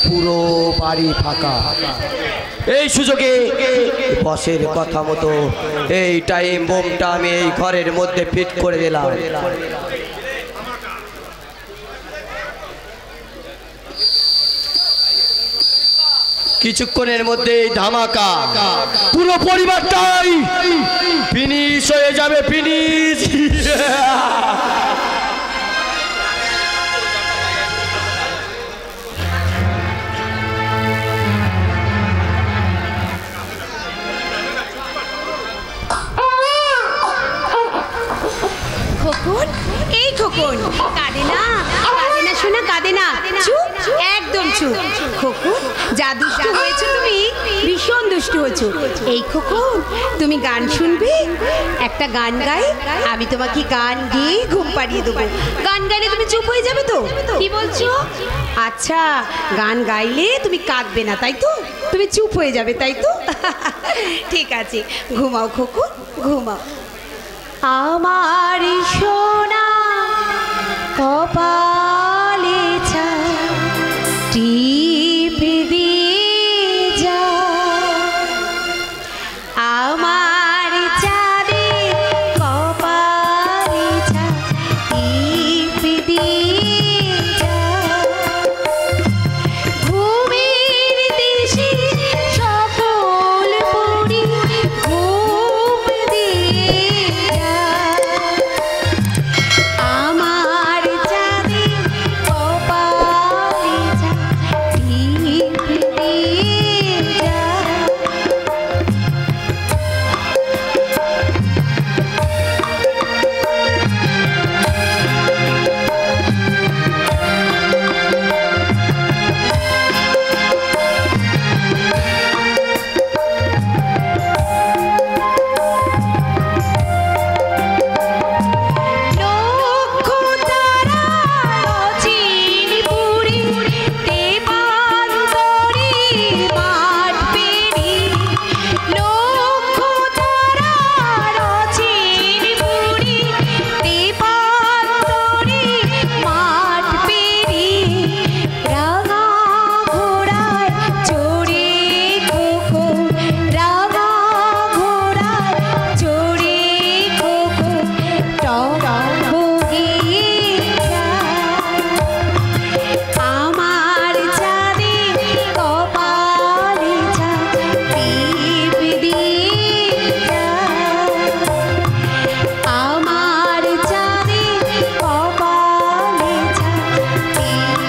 পুরো বাড়ি ফাঁকা। এই সুযোগে বসের কথা মতো এই টাইম বোমটা আমি এই ঘরের মধ্যে ফিট করে দিলাম। কিছুক্ষণের মধ্যে ধামাকা, পুরো পরিবারটাই ফিনিশ হয়ে যাবে, ফিনিশ। খোকন, এই খোকন, কাঁদে না শোনা, কাঁদে না, চুপ, একদম চুপ। খোকন, যা দুষ্টু হয়েছো তুমি, ভীষণ দুষ্টু হয়েছো। এই খোকন, তুমি গান শুনবে? একটা গান গাই, আমি তোমাকে গান গিয়ে ঘুম পাড়িয়ে দেবো। গান গাইলে তুমি চুপ হয়ে যাবে তো? কি বলছো? আচ্ছা, গান গাইলে তুমি কাঁদবে না, তাই তো? তুমি চুপ হয়ে যাবে, তাই তো? ঠিক আছে, ঘুমাও খোকন, ঘুমাও। আমার সোনা কপালে টিপ দিয়ে যা, আমার চাঁদে কপালে টিপ দিয়ে যা, ঘুমের দেশে সকল পরি ঘুম দিয়ে যা, আমার চাঁদে কপালে টিপ দিয়ে যা। লক্ষ তারা রচিন পুরি, দেবান্তরে মাঠ পেরি। লক্ষ তারা রচিন পুরি, দেবান্তরে মাঠ পেরি। রাঙা ঘোড়ায় চড়ে খোকন, রাঙা ঘোড়ায় চড়ে খোকন টগবগে যায়, আমার চাঁদে কপালে টিপ দিয়ে যায়, আমার চাঁদে কপালে টিপ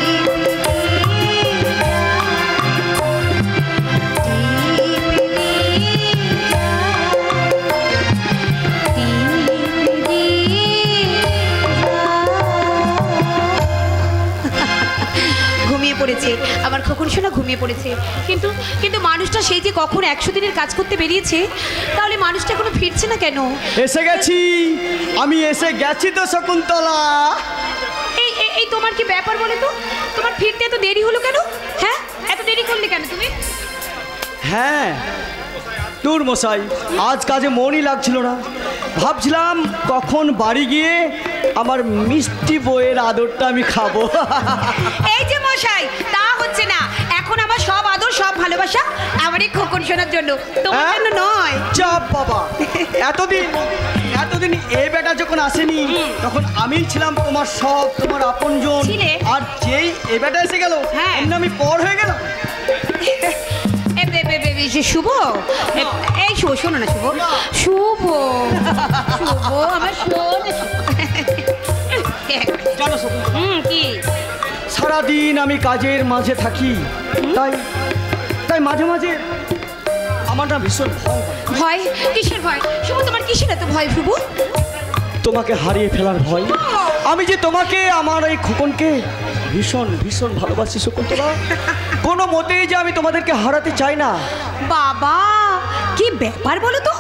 দিয়ে ঘুমিয়ে পড়েছে আমার খোকন সোনা, ঘুমিয়ে পড়েছে। কিন্তু কিন্তু মানুষটা সেই যে কখন 100 দিনের কাজ করতে বেরিয়েছে, তাহলে মানুষটা এখনো ফিরছে না কেন? এসে গেছি, আমি এসে গেছি তো শকুন্তলা। এই এই- এই তোমার কি ব্যাপার বলে তো? তোমার ফিরতে এত দেরি হলো কেন? হ্যাঁ, এত দেরি করলে কেন তুমি? হ্যাঁ, তোর মশাই, আজ কাজে মনই লাগছিল না। ভাবছিলাম কখন বাড়ি গিয়ে আমার মিষ্টি বইয়ের আদরটা আমি খাবো। এই যে মশাই, তা হচ্ছে না। এখন আমার সব আদর, সব ভালোবাসা আমার এই খোকন সোনার জন্য, তোমার জন্য নয়। চাপ বাবা, এতদিন এই বেটা যখন আসেনি তখন আমি ছিলাম তোমার সব, তোমার আপনজন। ছিলে? আর যেই এই বেটা এসে গেল, হ্যাঁ। এমনি আমি পর হয়ে গেলাম। শুভ, এই শুভ, শোনো না শুভ, শুভ, শুভ, আমার শোন। জানো শকুন্তলা, কি? সারাদিন আমি কাজের মাঝে থাকি, তাই মাঝে মাঝে আমার না ভীষণ ভয় হয়। ভয়? কিসের ভয় শুভ? তোমার কিসের এত ভয় শুভ? তোমাকে হারিয়ে ফেলার ভয়। আমি যে তোমাকে, আমার এই খোকনকে ভীষণ ভীষণ ভালোবাসি শকুন্তলা। কোনো মতেই যে আমি তোমাদেরকে হারাতে চাই না। বাবা, কি ব্যাপার বলো তো?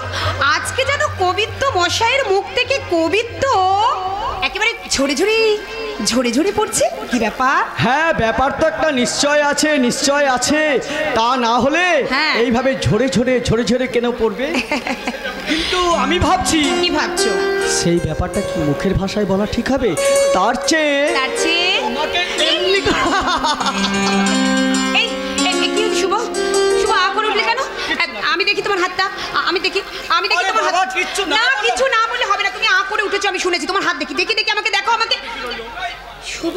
আজকে যেন কবিত্ব মশাইয়ের মুখ থেকে কবিত্ব একেবারে ঝরে ঝরে পড়ছে। কি ব্যাপার? হ্যাঁ, ব্যাপার তো একটা নিশ্চয় আছে, নিশ্চয় আছে। তা না হলে হ্যাঁ। এইভাবে ঝরে ঝরে কেন পড়বে? কিন্তু আমি ভাবছি, কি ভাবছো? সেই ব্যাপারটা কি মুখের ভাষায় বলা ঠিক হবে? তার চেয়ে এই কি শুভ? শুভ আ করে উঠলে কেন? আমি দেখি তোমার হাতটা, আমি দেখি তোমার হাত। না, কিছু না বললে হবে না। তুমি আ করে উঠেছো, আমি শুনেছি। তোমার হাত দেখি আমাকে দেখো, আমাকে। শুভ,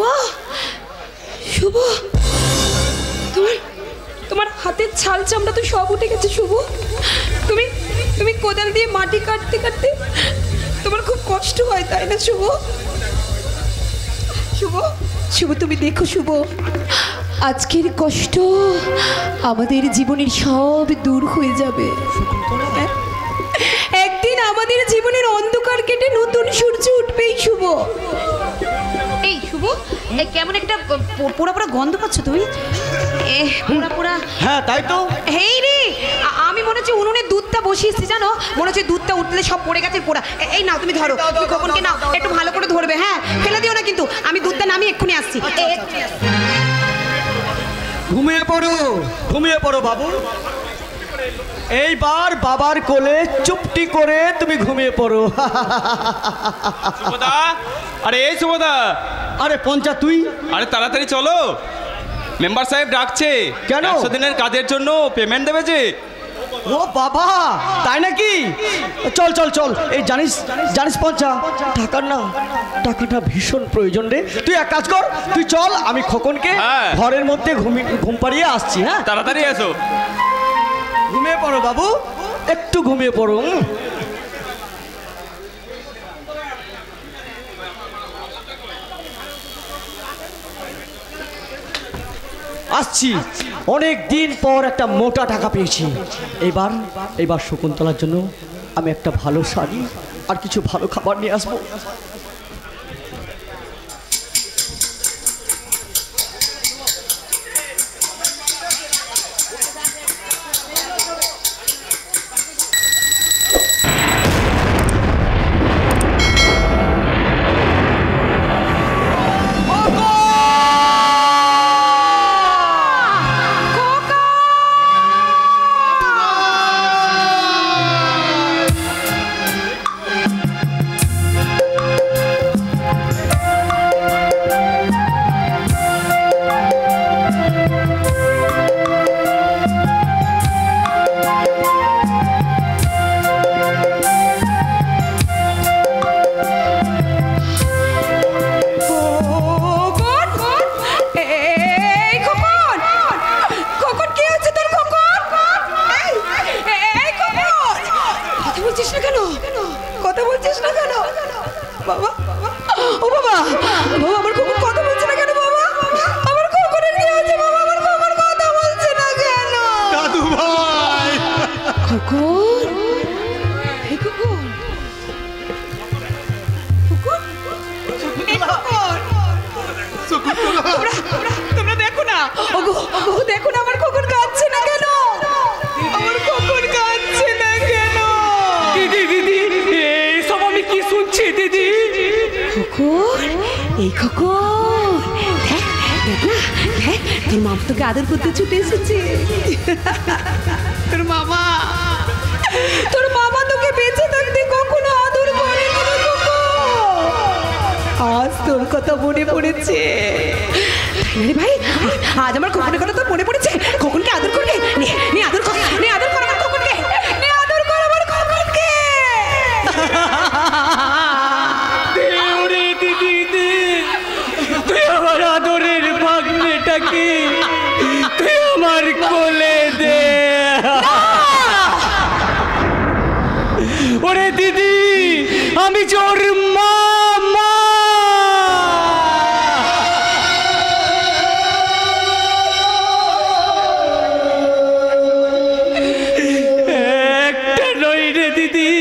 শুভ, তোমার হাতের ছাল চামড়া তো সব উঠে গেছে শুভ। তুমি কোদাল দিয়ে মাটি কাটতে কাটতে তোমার খুব কষ্ট হয়, তাই না শুভ? শুভ, তুমি দেখো শুভ, আজকের কষ্ট আমাদের জীবনের সব দূর হয়ে যাবে। একদিন আমাদের জীবনের অন্ধকার কেটে নতুন সূর্য উঠবেই শুভ। এই শুভ, এই কেমন একটা পোড়া পোড়া গন্ধ পাচ্ছ তুমি? এ পোড়া পোড়া। হ্যাঁ তাই তো। হেই রে, আমি মনে হচ্ছে উনুনে দুধটা বসিয়েছি জানো, মনে হচ্ছে দুধটা উঠলে সব পড়ে গেছে পোড়া। এই নাও তুমি ধরো, তুমি খোকনকে নাও, একটু ভালো করে ধরবে, হ্যাঁ ফেলে দিও না কিন্তু। আমি দুধটা নামিয়ে এক্ষুনি আসছি। ঘুমিয়ে পড়ো, ঘুমিয়ে পড়ো বাবু। এইবার বাবার কোলে চুপটি করে তুমি ঘুমিয়ে পড়ো। সুবোধা, আরে এই সুবোধা, আরে পঞ্চা তুই? আরে তাড়াতাড়ি চলো, মেম্বার সাহেব ডাকছে। কেন? 100 দিনের কাজের জন্য পেমেন্ট দেবে যে। ও বাবা, তাই নাকি? চল চল চল। এই জানিস জানিস পঞ্চা, টাকাটা ভীষণ প্রয়োজন রে। তুই এক কাজ কর, তুই চল, আমি খোকনকে হ্যাঁ। ঘরের মধ্যে ঘুম পাড়িয়ে আসছি। হ্যাঁ তাড়াতাড়ি এসো। ঘুমিয়ে পড়ো বাবু, একটু ঘুমিয়ে পড়ো। আসছি, অনেক দিন পর একটা মোটা টাকা পেয়েছি। এবার শকুন্তলার জন্য আমি একটা ভালো শাড়ি আর কিছু ভালো খাবার নিয়ে আসবো। তোমরা দেখো না, দেখো না আমার খোকন কাঁদছে না কেন? আমার খোকন কাঁদছে না কেন? দিদি দিদি, এই সব আমি কি শুনছি দিদি? খোকন, এই খোকন, দেখ না, দেখ তোর মা তোকে আদর করতে ছুটে এসেছে। তোর মামা তোকে বেঁচে থাকতে কখনো আদর করেনি রে খোকন। আজ তোর কথা মনে পড়েছে। তাই ভাই, আজ আমার খোকনের কথা তোর মনে পড়েছে। খোকনকে আদর করবে, নে আদর কর, নে আদর কর আমার খোকনকে, নে আদর কর আমার খোকনকে। দিদি দে, তুই আমার আদরের ভাগ্নেটাকে তুই আমার কোলে দে। ওরে দিদি, আমি তোর মা। একটা নয় রে দিদি,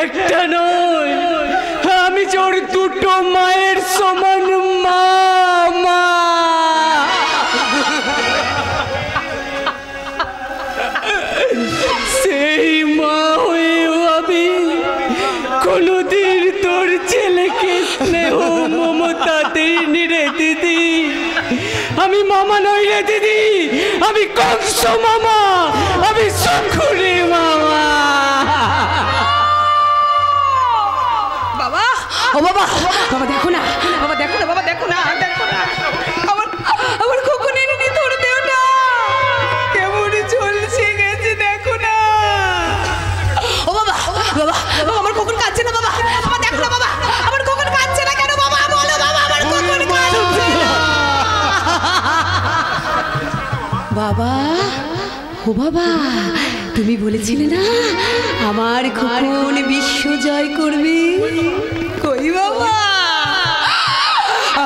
একটা নয়, আমি তোর দুটো মায়ের সমান মা। সেই মা হয়েও আমি কোনদিন তোর ছেলেকে স্নেহ মমতা দিইনি রে দিদি। আমি মামা নই রে দিদি, আমি কংস মামা, আমি শঙ্কুরি মামা। বাবা, ও বাবা, বাবা দেখো না, বাবা দেখো না, বাবা দেখো না, দেখো না, আমার খোকনের নি তোর দেওটা কেমন ঝলসে গেছে, দেখো না। ও বাবা, বাবা, আমার খোকন কাঁদছে না বাবা, বাবা দেখো না বাবা, আমার খোকন কাঁদছে না কেন বাবা, বলো বাবা, আমার খোকন কাঁদছে না। বাবা, ও বাবা, তুমি বলেছিলে না আমার খোকন বিশ্ব জয় করবে। কই বাবা,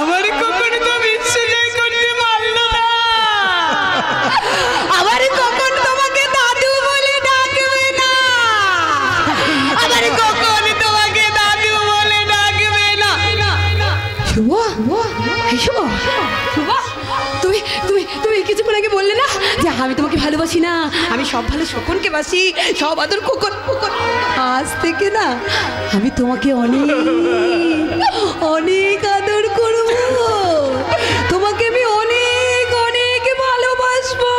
আমার খোকন তো বিশ্ব জয় করতে পারলো না। আমার খোকন তোমাকে দাদু বলে ডাকবে না, আমার খোকন তোমাকে দাদু বলে ডাকবে না। তুমি তুমি তুমি কিছুক্ষণ আগে বললে না যে আমি তোমাকে ভালোবাসি না, আমি সব ভালো শকুনকে বাসি, সব আদর খোকন খোকন। আজ থেকে না আমি তোমাকে অনেক অনেক আদর করব, তোমাকে আমি অনেক অনেক ভালোবাসবো।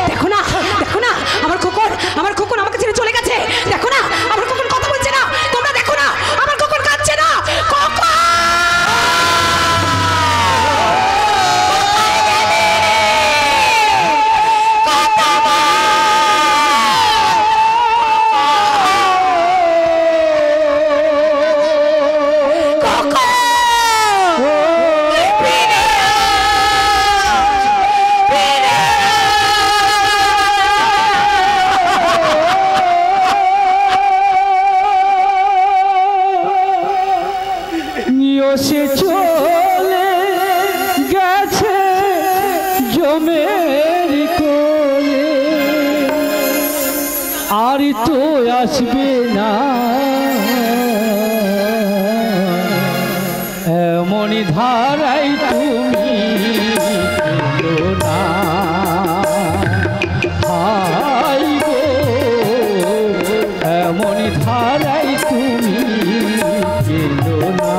দেখো না দেখো না আমার খোকন, আমার খোকন আমাকে ছেড়ে চলে গেছে। দেখো না আমার খোকন কথা বলছে না, তোমরা দেখো না আমার খোকন কাঁদছে না। খোকন সে চলে গেছে জমের কোলে, আর তো আসবে না এমন ধারাই তুমি এলো না। হাই গো এমন ধারাই তুমি এলো না।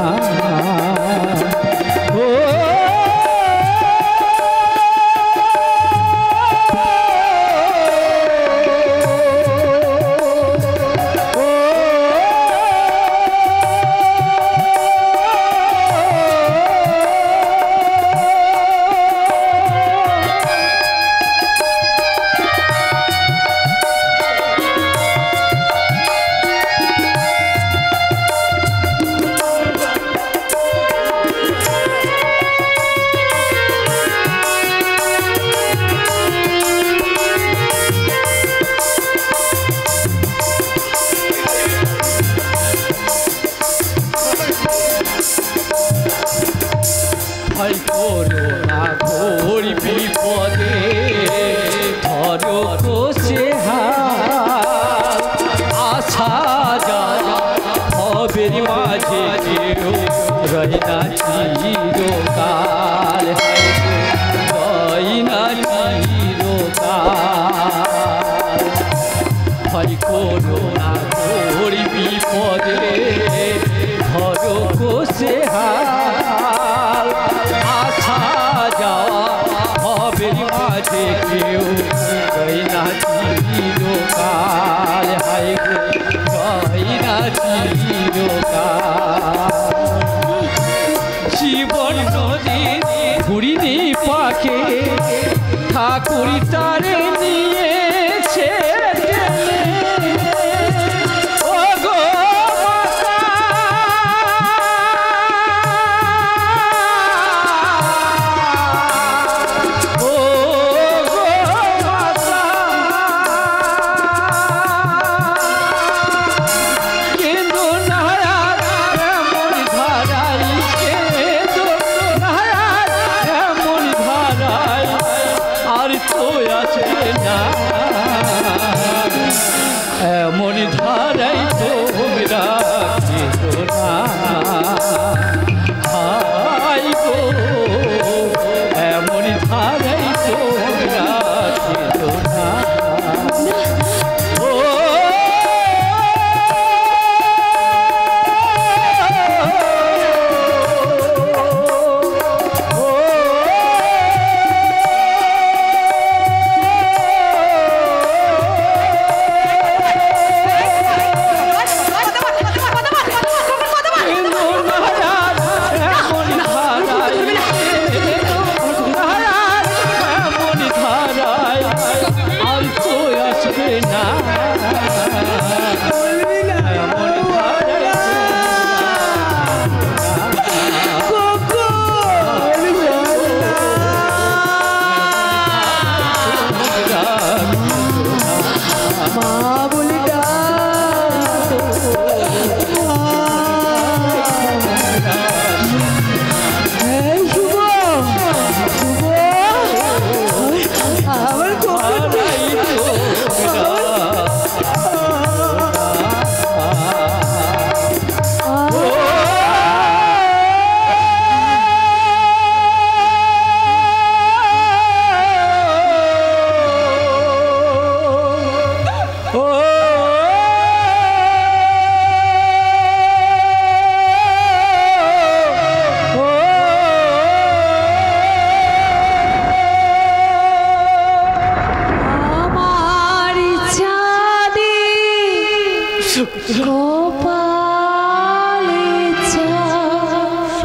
ভয় করো না ঘোর বিপদে, ধরো কোষে হাত, আশা যাওয়া হবে মাঝে যেও রহি না চিরকাল, রহি না চিরকাল। ভয় করো না ঘোর বিপদে, ধরো কোষে হাত, আশা যাওয়া হবে মাঝে কেউ রই না চিরকাল, হায় গো রই না চিরকাল। জীবন নদী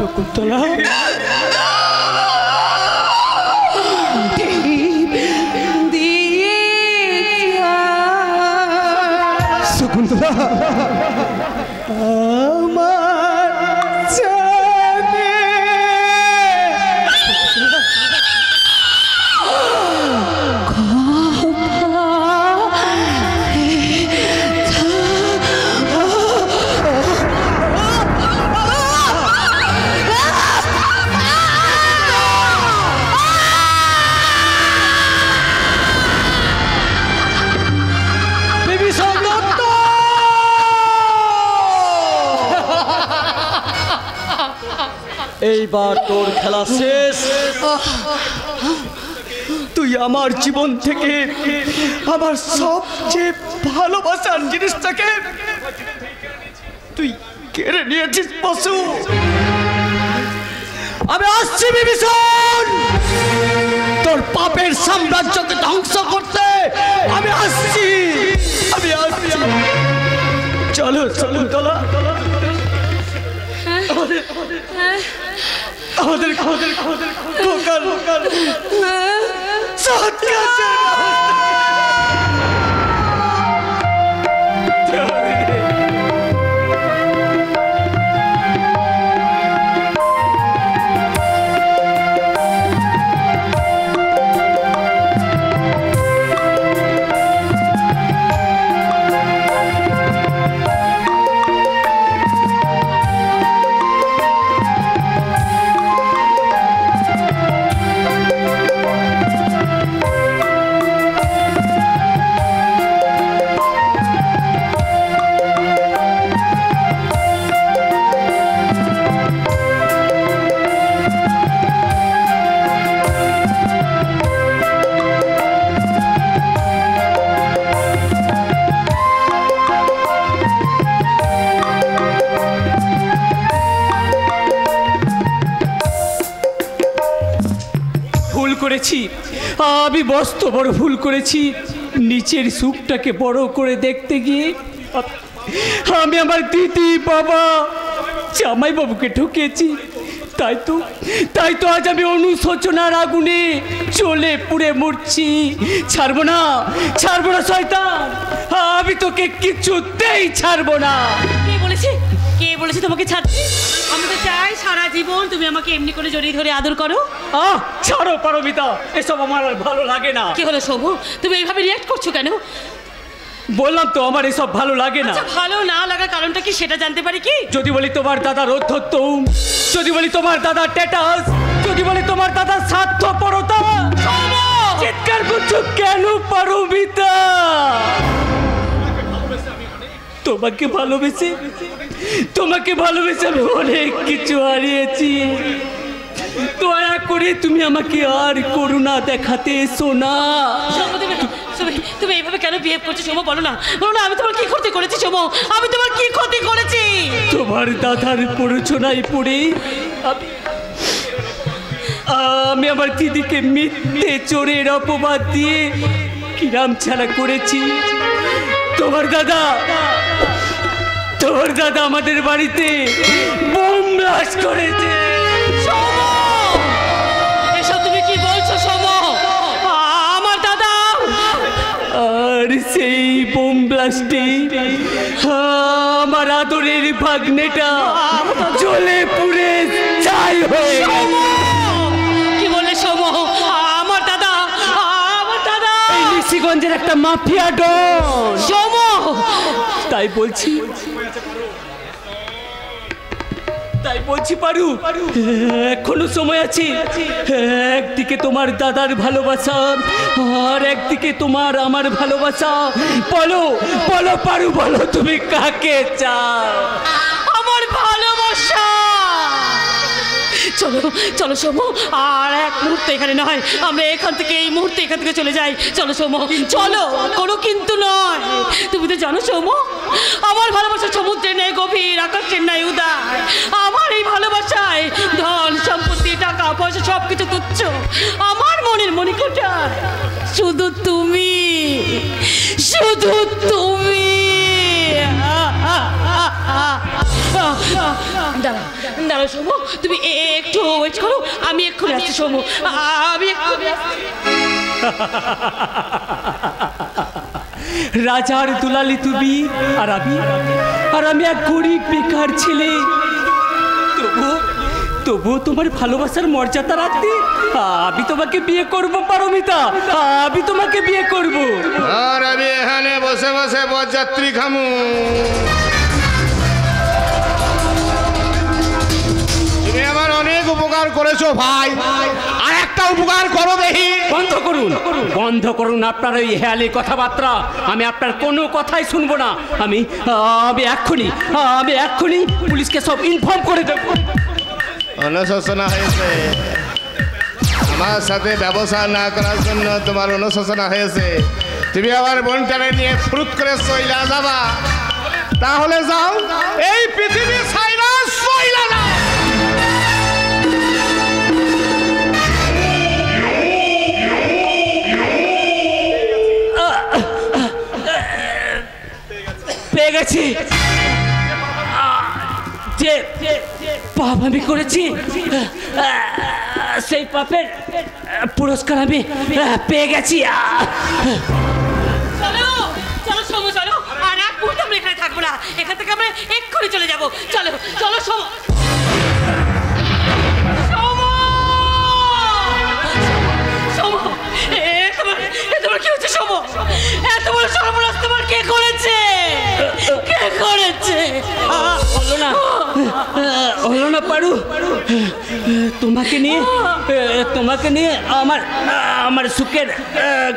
শকুন্তলা শকুন্তলা আমার জানে এইবার তোর খেলা শেষ। তুই আমার জীবন থেকে আমার সবচেয়ে ভালোবাসার জিনিসটাকে তুই কেড়ে নিয়েছিস পশু। আমি আসছি বিভীষণ, তোর পাপের সাম্রাজ্যকে ধ্বংস করতে আমি আসছি, আমি আসছি। চলো শকুন্তলা, আমাদের আমি মস্ত বড় ভুল করেছি। নিচের সুখটাকে বড় করে দেখতে গিয়ে আমি আমার দিদি, বাবা, জামাই বাবুকে ঠকিয়েছি। তাই তো আজ আমি অনুশোচনার আগুনে চলে পুড়ে মরছি। ছাড়বো না শয়তান, আমি তোকে কিছুতেই ছাড়বো না। কে বলেছে তোমাকে ছাড়তে? আমি তো চাই সারা জীবন তুমি আমাকে এমনি করে জড়িয়ে ধরে আদর করো। ছাড়ো পারমিতা, এসব আমার আর ভালো লাগে না। কি হলো শোভু, তুমি এইভাবে রিঅ্যাক্ট করছো কেন? বললাম তো আমার এসব ভালো লাগে না। ভালো না লাগার কারণটা কি সেটা জানতে পারি কি? যদি বলি তোমার দাদার অধ্যত্ব, যদি বলি তোমার দাদার স্ট্যাটাস, যদি বলি তোমার দাদার স্বার্থপরতা, চিৎকার করছো কেন পারমিতা? তোমাকে ভালোবেসে আমি অনেক কিছু হারিয়েছি। দয়া করে তুমি আমাকে আর করুণা দেখাতে এসো না। তুমি এইভাবে কেন বিহেভ করছো সোমো? বলো না আমি তোমার কি ক্ষতি করেছি সোমো? আমি তোমার কি ক্ষতি করেছি? তোমার দাদার প্ররোচনায় পড়ে আমি আমার দিদিকে মিথ্যে চোরের অপবাদ দিয়ে কিরাম ছাড়া করেছি। তোমার দাদা আমাদের বাড়িতে বোম ব্লাস্ট করেছে। এসব তুমি কি বলছো সোমো? আমার দাদা, আর সেই বোম ব্লাস্টে আমার আদরের ভাগ্নেটা জ্বলে পুড়ে ছাই হয়ে গেছে। কি বললে সোমো? আমার দাদা এই নিশিগঞ্জের একটা মাফিয়া ডন সোমো। তাই বলছি পারু, এখনো সময় আছে। একদিকে তোমার দাদার ভালোবাসা আর একদিকে আমার ভালোবাসা। বলো পারু, বলো তুমি কাকে চাও? আমার ভালোবাসা। চলো সোমো, আর এক মুহূর্তে এখানে নয়, আমরা এখান থেকে চলে যাই। চলো সোমো, চলো, কোনো কিন্তু নয়। তুমি তো জানো সোমো, আমার ভালোবাসা সমুদ্রের ন্যায় গভীর, আকাশের ন্যায় উদার। আমার এই ভালোবাসায় ধন সম্পত্তি, টাকা পয়সা সবকিছু তুচ্ছ। আমার মনের মণিকোঠা শুধু তুমি। দাঁড়াও দাঁড়াও শোভু, তুমি একটু ওয়েট করো, আমি এক্ষুনি আসছি শোভু, আমি এক্ষুনি আসছি। রাজার দুলালি তুমি, আর আমি এক গরিব বেকার ছেলে। তবু তোমার ভালোবাসার মর্যাদা রাখতে আমি তোমাকে বিয়ে করব পারমিতা, আমি তোমাকে বিয়ে করব। আর আমি এখানে বসে বসে বরযাত্রী খামু। তুমি আমার অনেক উপকার করেছো ভাই, আর একটা উপকার করো দেখি। বন্ধ করুন আপনার ওই হেয়ালি কথাবার্তা। আমি আপনার কোনো কথাই শুনবো না। আমি এক্ষুনি পুলিশকে সব ইনফর্ম করে দেবো। অনুশোচনা হয়েছে, আমার সাথে ব্যবসা না করার জন্য তোমার অনুশোচনা হয়েছে। তুমি আমার বোনটারে নিয়ে ফুরুত করে চইলা যাবা, তাহলে যাও, এই পৃথিবী ছাইরা চইলা যাও। পেয়ে গেছি, যে পাপ আমি করেছি সেই পাপের পুরস্কার আমি পেয়ে গেছি। চলো চলো শোভু, চলো, আর এক মুহূর্তে আমরা এখানে থাকবো না, এখান থেকে আমরা এক্ষুনি চলে যাবো। চলো চলো শোভু। তোমার কি হচ্ছে শোভু? এত বড় সর্বনাশ তোমার কে করেছে? হলো না পারু, তোমাকে নিয়ে আমার সুখের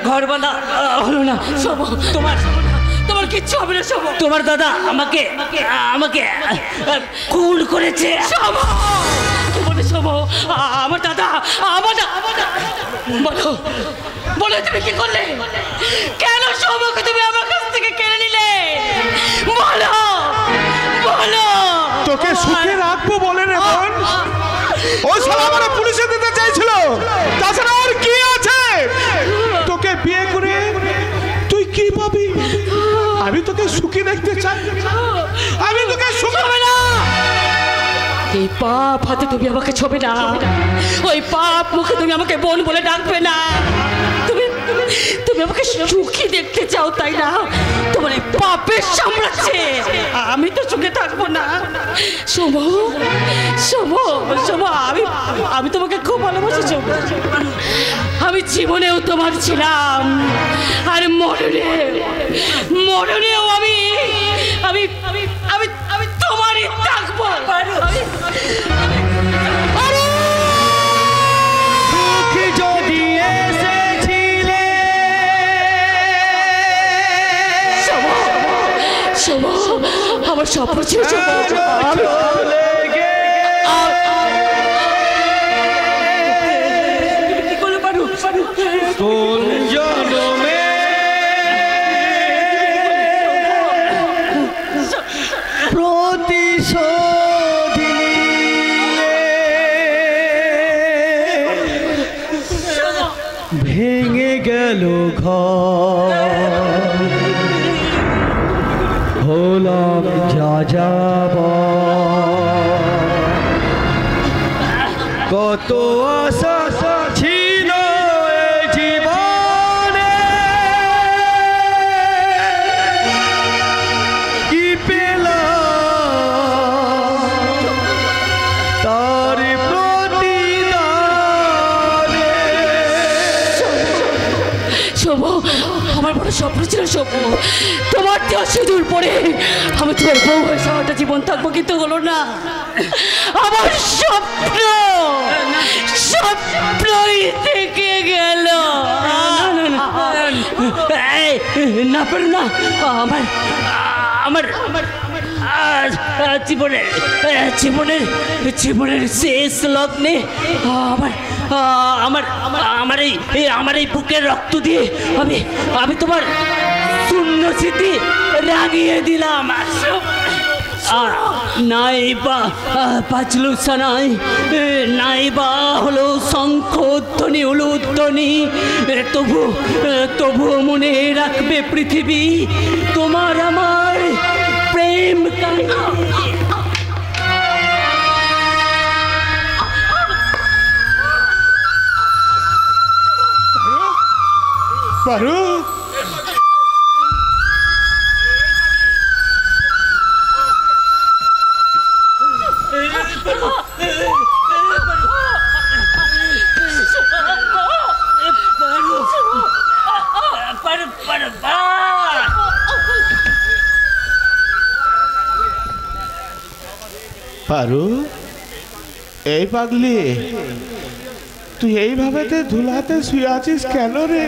ঘর বাঁধা হলো না। শোভু, তোমার কিচ্ছু হবে না শোভু। তোমার দাদা আমাকে খুন করেছে। শোভু, আমার দাদা, বলো তুমি কি করলে? কেন শোভুকে তুমি আমার কাছ থেকে কেড়ে নিলে? বলো। তোকে সুখে রাখবো বলে রে বোন, ওই শালা আমারে পুলিশে দিতে চাইছিল। তাছাড়া আর কি আছে? তোকে বিয়ে করে তুই কি পাবি? আমি তোকে সুখী দেখতে চাই, আমি তোকে সুখী। এই পাপ হাতে তুমি আমাকে ছোবে না, ওই পাপ মুখে তুমি আমাকে বোন বলে ডাকবে না। তুমি আমাকে সুখী দেখতে চাও, তাই না? তোমার এই পাপের সাম্রাজ্যে আমি তো সুখে থাকবো না। শোভু, আমি তোমাকে খুব ভালোবাসি শোভু। আমি জীবনেও তোমার ছিলাম, আর মরণেও আমি তোমারই থাকবো। যদি এসেছিলে শোভু, আমার স্বপ্ন ছিল কোন জন্মে প্রতিশোধিনী ভেঙে গেল ঘর, হলাম যা যাবা। কত আশা ছিল এই জীবনে, কি পেলাম তার প্রতিদানে। শোভু, আমার বড় স্বপ্ন ছিল শোভু, তোমার দেওয়া সিঁদুর পরে আমি তোমার বউ হয়ে সারাটা জীবন থাকবো, কিন্তু হলো না। আমার স্বপ্নই থেকে গেল। না পারু না, আমার জীবনের শেষ লগ্নে আমার এই বুকের রক্ত দিয়ে আমি তোমার শূন্য স্মৃতি রাঙিয়ে দিলাম। নাই বা বাজলো সানাই, নাই বা হলো শঙ্খধ্বনি উলুধ্বনি, তবু মনে রাখবে পৃথিবী তোমার আমার প্রেম কাহিনী। পারু পারু এই পাগলি তুই এইভাবে ধুলাতে শুয়ে আছিস কেন রে?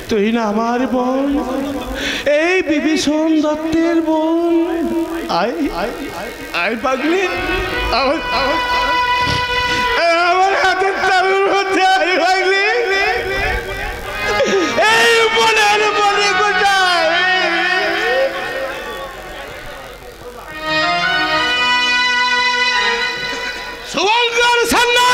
তুই না আমার বোন, এই বিভীষণ দত্তের বোন। আয় আয় পাগলি, আমার হাতের তালুর মধ্যে আয় পাগলি। এই বোনের বনে কোথায়? শুভঙ্কর সান্না,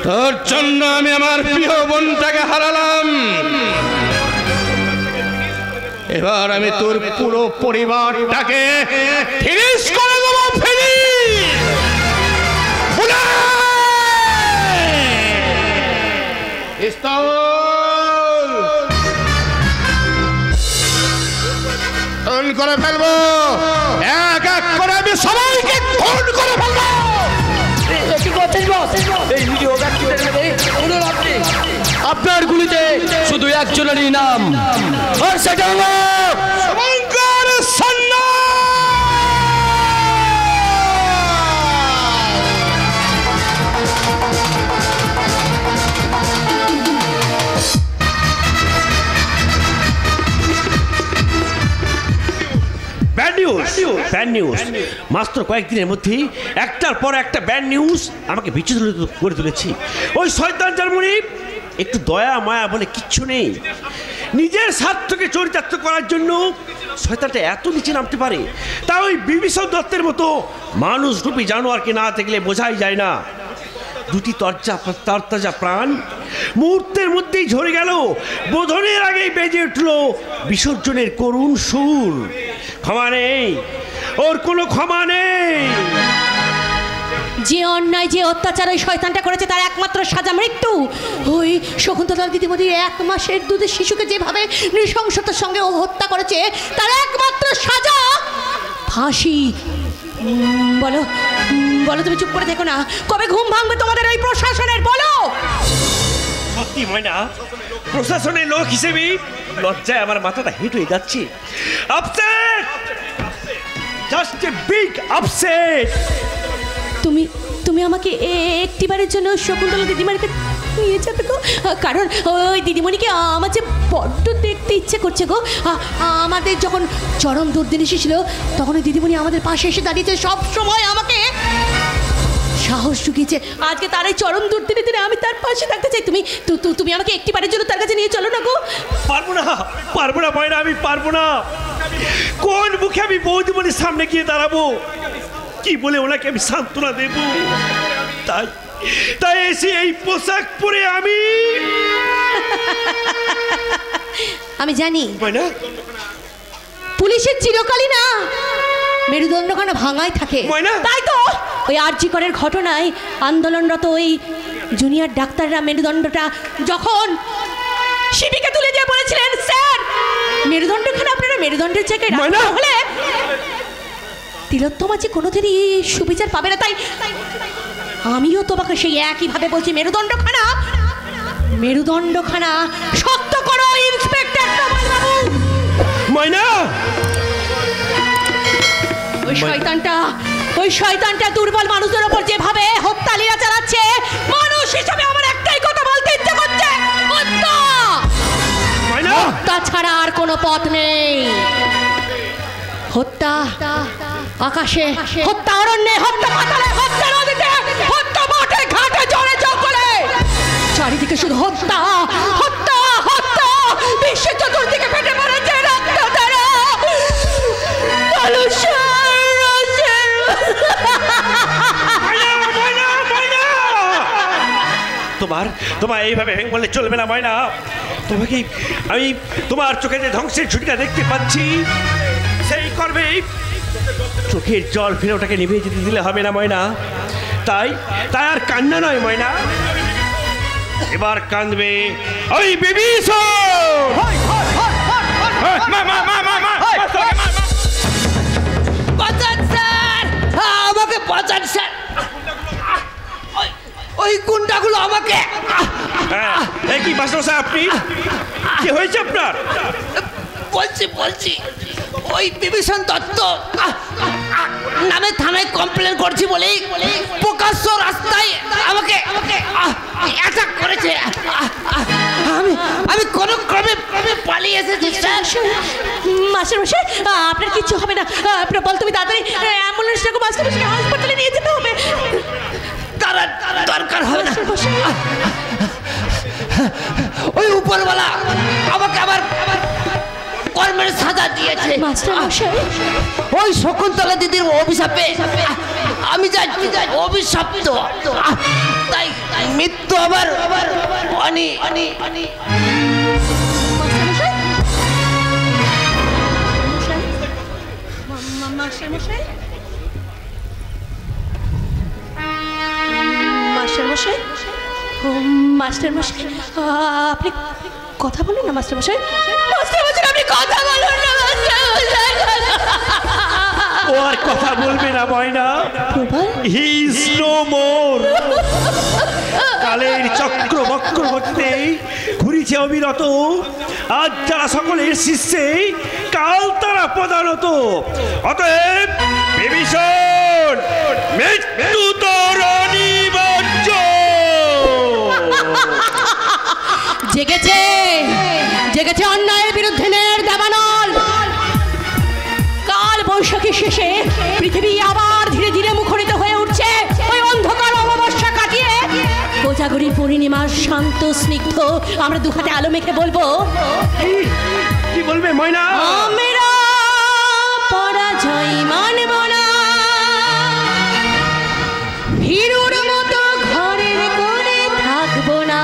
তোর জন্য আমি আমার প্রিয় বোনটাকে হারালাম। এবার আমি তোর পুরো পরিবারটাকে ফিনিশ করে দেবো। খুন করে ফেলবো, এক এক করে আমি সবাইকে খুন করে ফেলবো। আপনার গুলিতে শুধু একজনেরই নাম, আর সেটা হলো শুভঙ্কর সান্না। ব্যাড নিউজ মাত্র কয়েকদিনের মধ্যেই একটার পর একটা ব্যাড নিউজ আমাকে বিচলিত করে তুলেছি। ওই শয়তান জার্মানি একটু দয়া মায়া বলে কিচ্ছু নেই। নিজের স্বার্থকে চরিতার্থ করার জন্য শয়তানটা এত নিচে নামতে পারে, তা ওই বিভীষণ দত্তের মতো মানুষ রূপী জানোয়ারকে না দেখলে বোঝাই যায় না। দুটি তরতাজা প্রাণ মুহূর্তের মধ্যেই ঝরে গেল। বোধনের আগেই বেজে উঠল বিসর্জনের করুণ সুর। ক্ষমা নেই, ওর কোনো ক্ষমা নেই। যে অন্যায় যে অত্যাচার ওই শয়তানটা করেছে তার একমাত্র সাজা মৃত্যু। ওই শকুন্তলার দিদিমণি 1 মাসের দুধের শিশুকে যেভাবে নৃশংসতার সঙ্গে ও হত্যা করেছে তার একমাত্র সাজা ফাঁসি। বলো বলো, তুমি চুপ করে দেখো না। কবে ঘুম ভাঙবে তোমাদের ওই প্রশাসনের? বলো। সত্যি ময়না, প্রশাসনের লোক হিসেবে লজ্জায় আমার মাথাটা হিট হয়ে যাচ্ছে। Upset, just a big upset. তুমি আমাকে একটিবারের জন্য শকুন্তলা দিদিমণিকে নিয়ে যাবে গো, কারণ ওই দিদিমণিকে আমার যে বড্ড দেখতে ইচ্ছে করছে গো। আমাদের যখন চরম দুর্দিন এসেছিল তখন ওই দিদিমণি আমাদের পাশে এসে দাঁড়িয়েছে, সব সময় আমাকে সাহস জুগিয়েছে। আজকে তার এই চরম দুর্দিনের দিনে আমি তার পাশে থাকতে চাই। তুমি আমাকে একটিবারের জন্য তার কাছে নিয়ে চলো না গো। পারবো না ময়না, আমি পারবো না। কোন মুখে আমি বৌদিমণির সামনে গিয়ে দাঁড়াবো? কি বলে ওনাকে আমি সান্ত্বনা দেব? তাই এসে এই পোশাক পরে আমি জানি ময়না, পুলিশের চিরকালই না মেরুদণ্ডখানা ভাঙাই থাকে। তাই তো ওই আরজি করের ঘটনায় আন্দোলনরত ওই জুনিয়র ডাক্তাররা মেরুদণ্ডটা যখন শিবিকে তুলে দিয়ে বলেছিলেন, স্যার মেরুদণ্ডখানা আপনারা মেরুদণ্ডের জায়গায় রাখতে হলে তিলোত্তমা যে কোনোদিনই সুবিচার পাবে না। তাই আমিও তোমাকে সেই একইভাবে বলছি, মেরুদণ্ডখানা শক্ত করো ইন্সপেক্টর বাবু। ময়না, ওই শয়তানটা দুর্বল মানুষদের উপর যেভাবে হত্যালীলা চালাচ্ছে, মানুষ হিসাবে আমার একটাই কথা বলতে ইচ্ছে করছে, হত্যা ছাড়া আর কোনো পথ নেই। হত্যা আকাশে, হত্যা অরণ্যে, হত্যা পাতালে, হত্যা নদীতে, হত্যা মাঠে ঘাটে জলে জঙ্গলে, চারিদিকে শুধু হত্যা হত্যা হত্যা। বিশ্বের চতুর্দিকে ফেটে পড়েছে রক্ত ধারা। তোমার এইভাবে বলে চলবে না ময়না। তোমাকে আমি তোমার চোখে যে ধ্বংসের ছুটিটা দেখতে পাচ্ছি সেই করবে। চোখের জল ফিরে ওটাকে নিভে যেতে দিলে হবে না ময়না। তাই আর কান্না নয় ময়না, এবার কাঁদবে ওই বিভীষণ। বাঁচান স্যার, আমাকে বাঁচান স্যার, ওই গুন্ডাগুলো আমাকে। কি মাস্টার আপনি, কি হয়েছে আপনার? বলছি ওই বিভীষণ দত্ত নামে থানায় কমপ্লেন করছি বলেই প্রকাশ্য রাস্তায় আমাকে অ্যাটাক করেছে। আমি কোনো ক্রমে পালিয়ে এসেছি স্যার। মাস্টার মশাই আপনার কিচ্ছু হবে না, আপনার বল তুমি তাড়াতাড়ি অ্যাম্বুলেন্সটাকে মাস্টার মশাই হাসপাতালে নিয়ে যেতে হবে। তারা দরকার হবে না, ওই উপরওয়ালা আমাকে আবার কর্মের সাজা দিয়েছে মাস্টার মশাই। ওই শকুন্তলা দিদির অভিশাপে আমি যাচ্ছি অভিশপ্ত, তাই মৃত্যু আবার মাস্টার মশাই মাস্টার মশাই মাস্টার মশাই আপনি কথা বলুন না মাস্টার মশাই। মাস্টার মশাই আপনি কথা বলুন না মাস্টার মশাই। ও আর কথা বলবে না ময়না, হি ইজ নো মোর। কালের চক্র বক্র করতে ঘুরিছে অবিরত, আজ যারা সকলের শিষ্যে কাল তারা প্রধানত। অতএব বিভীষণ মৃত্যু তোর অনিবার্য। জেগেছে অন্যায়ের বিরুদ্ধে ন্যায়ের দাবানল। কাল বৈশাখী শেষে পৃথিবী আবার ধীরে ধীরে মুখরিত হয়ে উঠছে ওই অন্ধকার অমাবস্যা কাটিয়ে। কোজাগরী পূর্ণিমার শান্ত স্নিগ্ধ আমরা দু হাতে আলো মেখে বলবো, কি বলবে ময়না? আমরা পরাজয় মানব না, ভীরুর মতো ঘরের কোণে থাকবো না।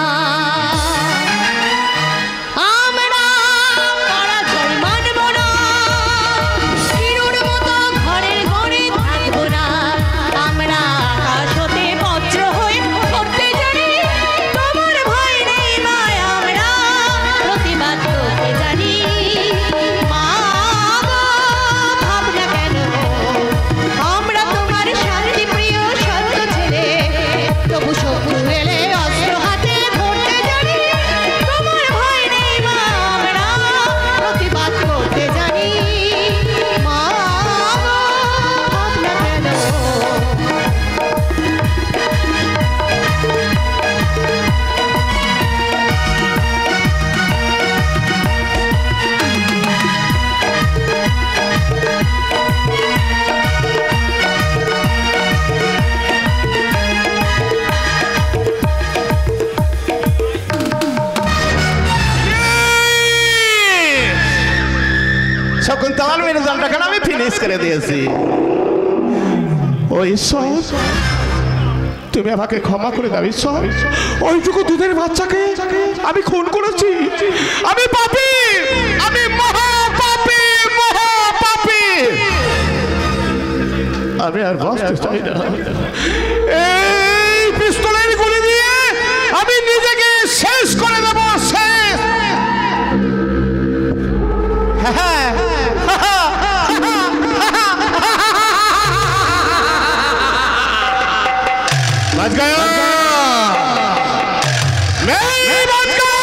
শকুন্তলার মেরুদণ্ডটাকে আমি ফিনিশ করে দিয়েছি। ও ঈশ্বর, তুমি আমাকে ক্ষমা করে দাও ঈশ্বর। ওইটুকু দুধের বাচ্চাকে আমি খুন করেছি, আমি পাপী, আমি মহাপাপী, মহাপাপী। আমি আর বাঁচতে চাই না। এই পিস্তলের গুলি দিয়ে আমি নিজেকে শেষ করে দেব, শেষ। হ্যাঁ, बच गया, नहीं बच गया।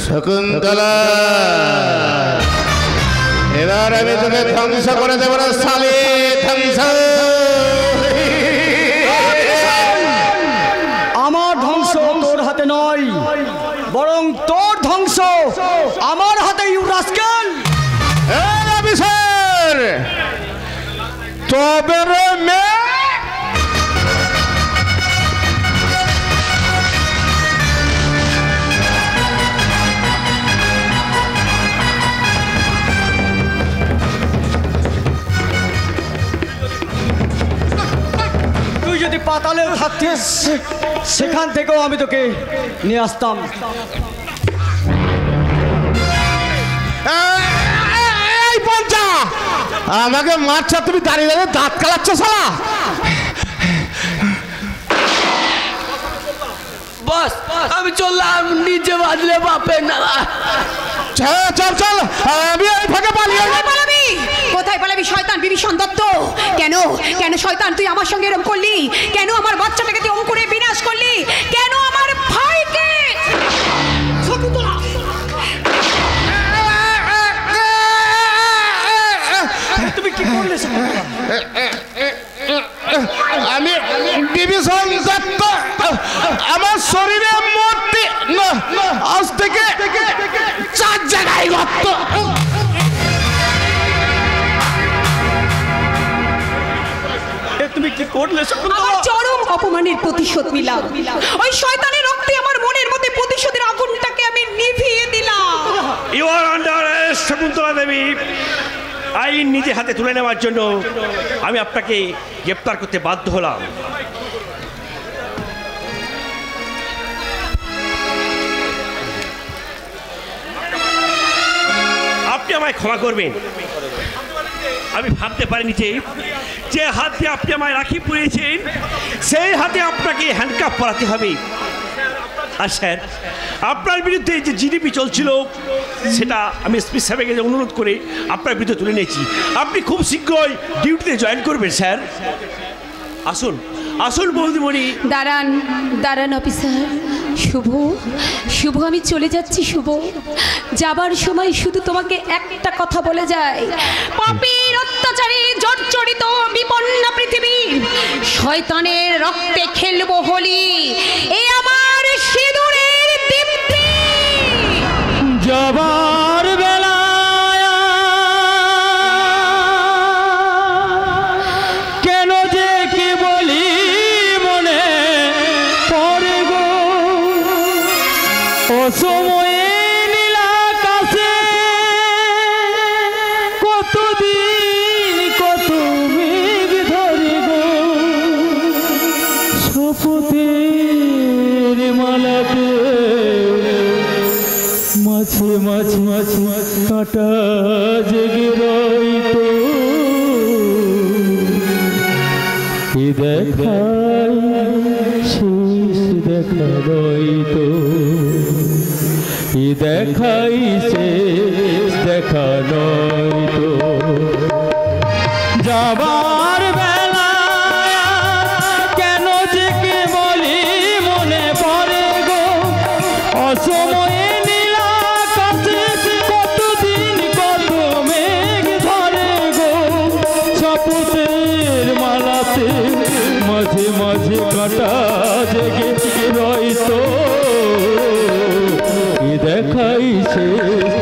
শকুন্তলা, এবার আমি তোকে ধ্বংস করে দেবো না সালে, ধ্বংস। আমার ধ্বংস তোর হাতে নয়, বরং তোর ধ্বংস আমার হাতে। ইউ রাস্কেল, অফিসার, তবে রে মে তুই যদি পাতালে থাকতিস সেখান থেকেও আমি তোকে নিয়ে আসতাম। এই পঞ্চা, আমাকে মারছ, তুমি দাঁড়িয়ে দাঁড়িয়ে দাঁত কালাচ্ছ শালা। বস আমি চললাম, নিজে বাজলে বাপের না। চল চল, আমি এই ফাঁকে পালিয়ে পালাবি কোথায়? পালাবি শয়তান বিভীষণ দত্ত। কেন কেন শয়তান তুই আমার সঙ্গে এরকম করলি? কেন আমার বাচ্চাটাকে তুই অঙ্কুরে বিনাশ করলি? কেন আমার ভাইকে? তুমি কি করলে? আমি বিভীষণ দত্ত, আমার শরীরে মূর্তি আজ থেকে 4 জায়গায় গর্ত। তুমি কি করলে? আমার চরম অপমানের প্রতিশোধ নিলাম। ওই শয়তানের রক্তে আমার মনের মধ্যে প্রতিশোধের আগুনটাকে আমি নিভিয়ে দিলাম। You are under arrest Shakuntala Devi. আইন নিজে হাতে তুলে নেওয়ার জন্য আমি আপনাকে গ্রেপ্তার করতে বাধ্য হলাম। আপনি আমায় ক্ষমা করবেন। আমি ভাবতে পারিনি যে হাতে আপনি আমায় রাখি পরিয়েছেন সেই হাতে আপনাকে হ্যান্ডকাপ পরাতে হবে। আর স্যার, আপনার বিরুদ্ধে যে জিডিপি চলছিল সেটা আমি এসপি সাহেবকে অনুরোধ করে আপনার বিরুদ্ধে তুলে নিয়েছি। আপনি খুব শীঘ্রই ডিউটিতে জয়েন করবেন স্যার। আসুন আসুন বৌদিমণি। দাঁড়ান দাঁড়ান অফিসার। শুভ আমি চলে যাচ্ছি। শুভ যাবার সময় শুধু তোমাকে একটা কথা বলে যায়, পাপীর অত্যাচারে জর্জরিত বিপন্ন পৃথিবী, শয়তানের রক্তে খেলবো হোলি, এ আমার সিঁদুরের দীপ্তি। যাবার বেলায় কেন যে কি বলি মনে পড়ে গো, অসময়ে নীলা কাছে কতদিন কত মেঘ ধরে গো, শপথের মালাতে মাঝে মাঝে কাটা জেগে রইতো, এ দেখাই শেষ দেখা রইতো, এ দেখাই শেষ দেখা নয়তো। যাবার বেলা কেন যে কে বলি মনে পড়ে গো, অসময়ে নীলা কাছে কতদিন কত মেঘ ধরে গো, শপথের মালাতে মাঝে মাঝে কাটা জেগে রইতো, এ দেখাই শেষ